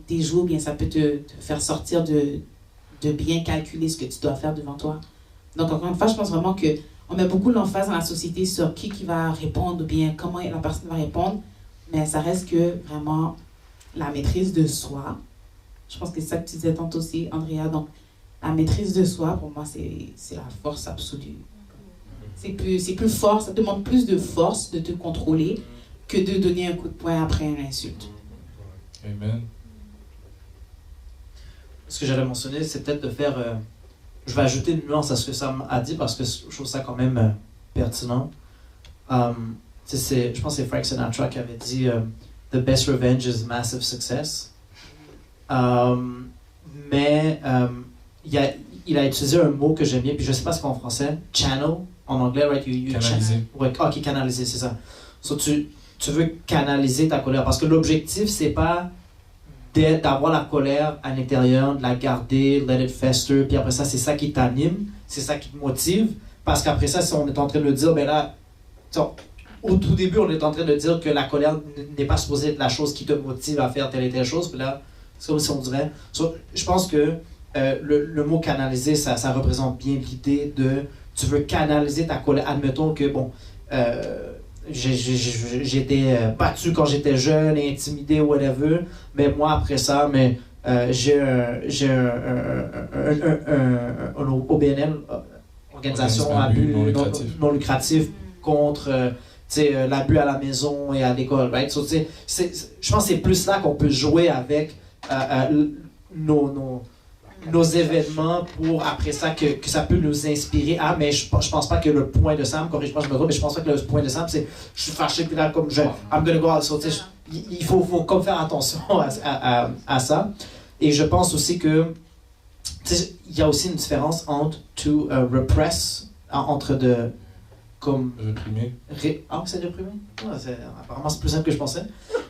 déjouer, ou bien ça peut te faire sortir de bien calculer ce que tu dois faire devant toi. Donc, encore une fois, je pense vraiment qu'on met beaucoup l'emphase dans la société sur qui va répondre, ou bien comment la personne va répondre, mais ça reste que vraiment la maîtrise de soi. Je pense que c'est ça que tu disais tantôt aussi, Andrea. Donc, la maîtrise de soi, pour moi, c'est la force absolue. C'est plus fort, ça demande plus de force de te contrôler que de donner un coup de poing après une insulte. Amen. Ce que j'allais mentionner, c'est peut-être de faire... je vais ajouter une nuance à ce que Sam a dit, parce que je trouve ça quand même pertinent. Je pense que c'est Frank Sinatra qui avait dit The best revenge is massive success. Mais il a utilisé un mot que j'aime bien, puis je ne sais pas ce qu'en français, channel. en anglais, right? Canaliser. Ouais, ok, canaliser, c'est ça. So, tu veux canaliser ta colère parce que l'objectif, c'est pas d'avoir la colère à l'intérieur, de la garder, let it fester, puis après ça, c'est ça qui t'anime, c'est ça qui te motive. Parce qu'après ça, si on est en train de dire, ben là, au tout début, on est en train de dire que la colère n'est pas supposée être la chose qui te motive à faire telle et telle chose, puis là, c'est comme si on dirait. Je pense que le mot canaliser, ça représente bien l'idée de tu veux canaliser ta colère. Admettons que, bon, j'étais battu quand j'étais jeune, intimidé, whatever, mais moi, après ça, j'ai un OBNL, organisation à but non lucratif contre l'abus à la maison et à l'école. Right? So, je pense que c'est plus là qu'on peut jouer avec nos événements pour après ça que ça peut nous inspirer. Ah, mais je pense pas que le point de Sam, corrige-moi je me trompe, mais je pense pas que le point de Sam c'est je suis fâché puis là comme I'm gonna go out. So, il faut comme faire attention à ça. Et je pense aussi que il y a aussi une différence entre to repress, entre de comme réprimer. C'est réprimer? Apparemment c'est plus simple que je pensais.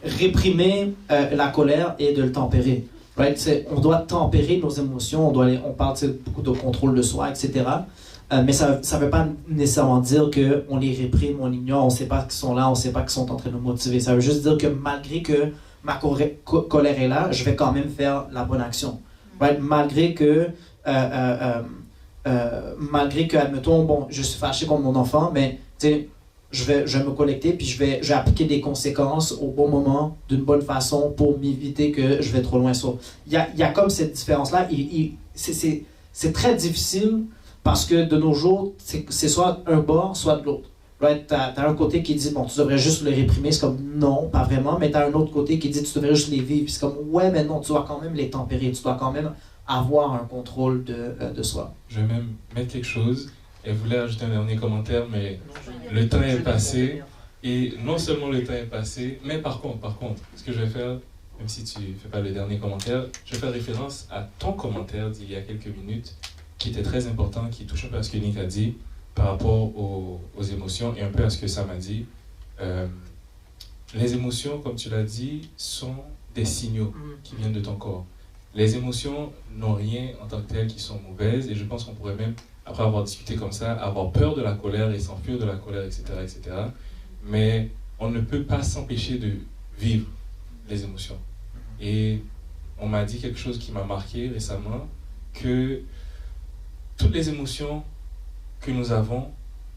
Réprimer la colère et de le tempérer. Right? On doit tempérer nos émotions, on parle beaucoup de contrôle de soi, etc. Mais ça ne veut pas nécessairement dire qu'on les réprime, on ignore, on ne sait pas qu'ils sont là, on ne sait pas qu'ils sont en train de nous motiver. Ça veut juste dire que malgré que ma colère est là, je vais quand même faire la bonne action. Right? Malgré que, admettons, bon, je suis fâché contre mon enfant, mais je vais me connecter puis je vais appliquer des conséquences au bon moment, d'une bonne façon pour m'éviter que je vais trop loin. Il y a comme cette différence-là. C'est très difficile parce que de nos jours, c'est soit un bord, soit de l'autre. Right? T'as un côté qui dit, bon, tu devrais juste le réprimer. C'est comme, non, pas vraiment. Mais t'as un autre côté qui dit, tu devrais juste les vivre. C'est comme, ouais, mais non, tu dois quand même les tempérer. Tu dois quand même avoir un contrôle de soi. Je vais même mettre quelque chose. Elle voulait ajouter un dernier commentaire, mais le temps est passé. Et non seulement le temps est passé, mais par contre, ce que je vais faire, même si tu ne fais pas le dernier commentaire, je vais faire référence à ton commentaire d'il y a quelques minutes, qui était très important, qui touche un peu à ce que Nick a dit par rapport aux émotions et un peu à ce que Sam a dit. Les émotions, comme tu l'as dit, sont des signaux qui viennent de ton corps. Les émotions n'ont rien en tant que telles qui sont mauvaises, et je pense qu'on pourrait même, après avoir discuté comme ça, avoir peur de la colère et s'enfuir de la colère, etc., etc. Mais on ne peut pas s'empêcher de vivre les émotions. Et on m'a dit quelque chose qui m'a marqué récemment, que toutes les émotions que nous avons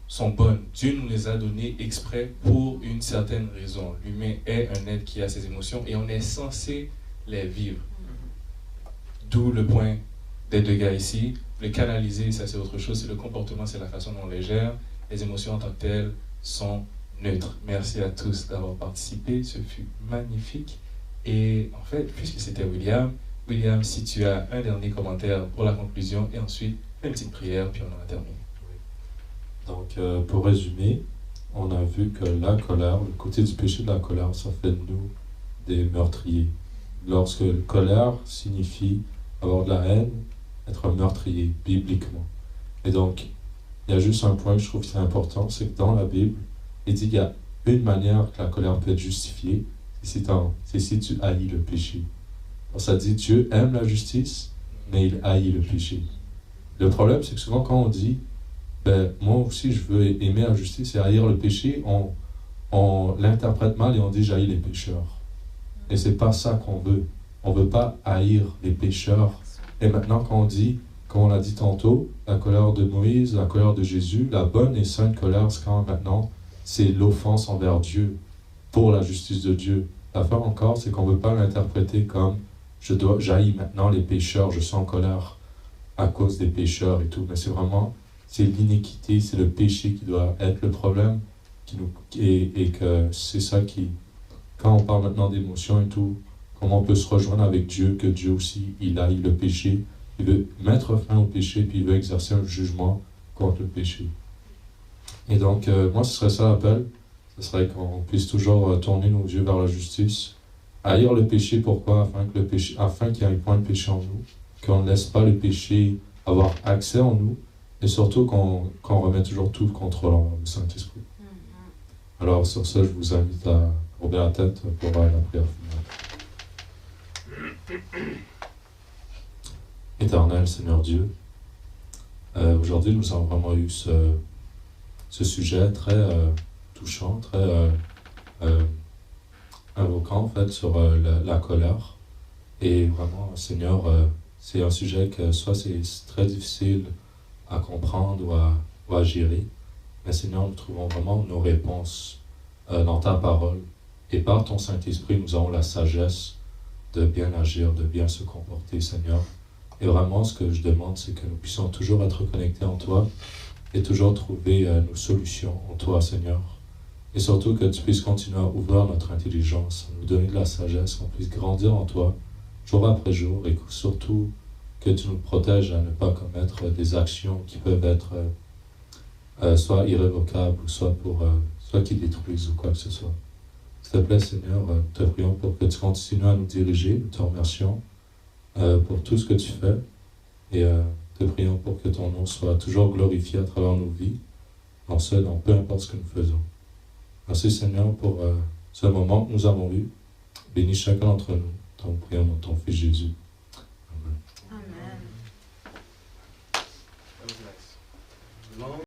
sont bonnes. Dieu nous les a données exprès pour une certaine raison. L'humain est un être qui a ses émotions et on est censé les vivre. D'où le point des deux gars ici. Le canaliser, ça c'est autre chose, c'est le comportement, c'est la façon dont on les gère. Les émotions en tant que telles sont neutres. Merci à tous d'avoir participé, ce fut magnifique. Et en fait, puisque c'était William, si tu as un dernier commentaire pour la conclusion, et ensuite une petite prière, puis on en a terminé. Donc, pour résumer, on a vu que la colère, le côté du péché de la colère, ça fait de nous des meurtriers. Lorsque colère signifie avoir de la haine, être un meurtrier, bibliquement. Et donc, il y a juste un point que je trouve qui est important, c'est que dans la Bible, il dit qu'il y a une manière que la colère peut être justifiée, c'est si tu haïs le péché. Alors, ça dit Dieu aime la justice, mais il haït le péché. Le problème, c'est que souvent quand on dit moi aussi je veux aimer la justice et haïr le péché, on l'interprète mal et on dit j'haïs les pécheurs. Et c'est pas ça qu'on veut. On veut pas haïr les pécheurs. Et maintenant quand on dit, comme on l'a dit tantôt, la colère de Moïse, la colère de Jésus, la bonne et sainte colère, c'est quand maintenant, c'est l'offense envers Dieu, pour la justice de Dieu. L'affaire encore, c'est qu'on veut pas l'interpréter comme j'haïs maintenant les pécheurs, je suis en colère à cause des pécheurs et tout, mais c'est l'iniquité, c'est le péché qui doit être le problème, et que c'est ça qui, quand on parle maintenant d'émotions et tout, comment on peut se rejoindre avec Dieu, que Dieu aussi, il haït le péché, il veut mettre fin au péché, puis il veut exercer un jugement contre le péché. Et donc, moi, ce serait ça l'appel, ce serait qu'on puisse toujours tourner nos yeux vers la justice, haïr le péché, pourquoi? Afin qu'il y ait un point de péché en nous, qu'on ne laisse pas le péché avoir accès en nous, Et surtout qu'on remet toujours tout le contrôle en le Saint-Esprit. Alors sur ce, je vous invite à ouvrir la tête pour la prière finale. Éternel Seigneur Dieu, aujourd'hui nous avons vraiment eu ce sujet très touchant, très invoquant en fait sur la colère. Et vraiment, Seigneur, c'est un sujet que soit c'est très difficile à comprendre ou à gérer, mais Seigneur, nous trouvons vraiment nos réponses dans ta parole. Et par ton Saint-Esprit, nous avons la sagesse de bien agir, de bien se comporter, Seigneur. Et vraiment, ce que je demande, c'est que nous puissions toujours être connectés en toi et toujours trouver nos solutions en toi, Seigneur. Et surtout que tu puisses continuer à ouvrir notre intelligence, à nous donner de la sagesse, qu'on puisse grandir en toi, jour après jour, et surtout que tu nous protèges à ne pas commettre des actions qui peuvent être soit irrévocables, ou soit qui détruisent ou quoi que ce soit. S'il te plaît, Seigneur, nous te prions pour que tu continues à nous diriger. Nous te remercions pour tout ce que tu fais, et te prions pour que ton nom soit toujours glorifié à travers nos vies, dans peu importe ce que nous faisons. Merci, Seigneur, pour ce moment que nous avons eu. Bénis chacun d'entre nous. Nous prions dans ton Fils Jésus. Amen. Amen.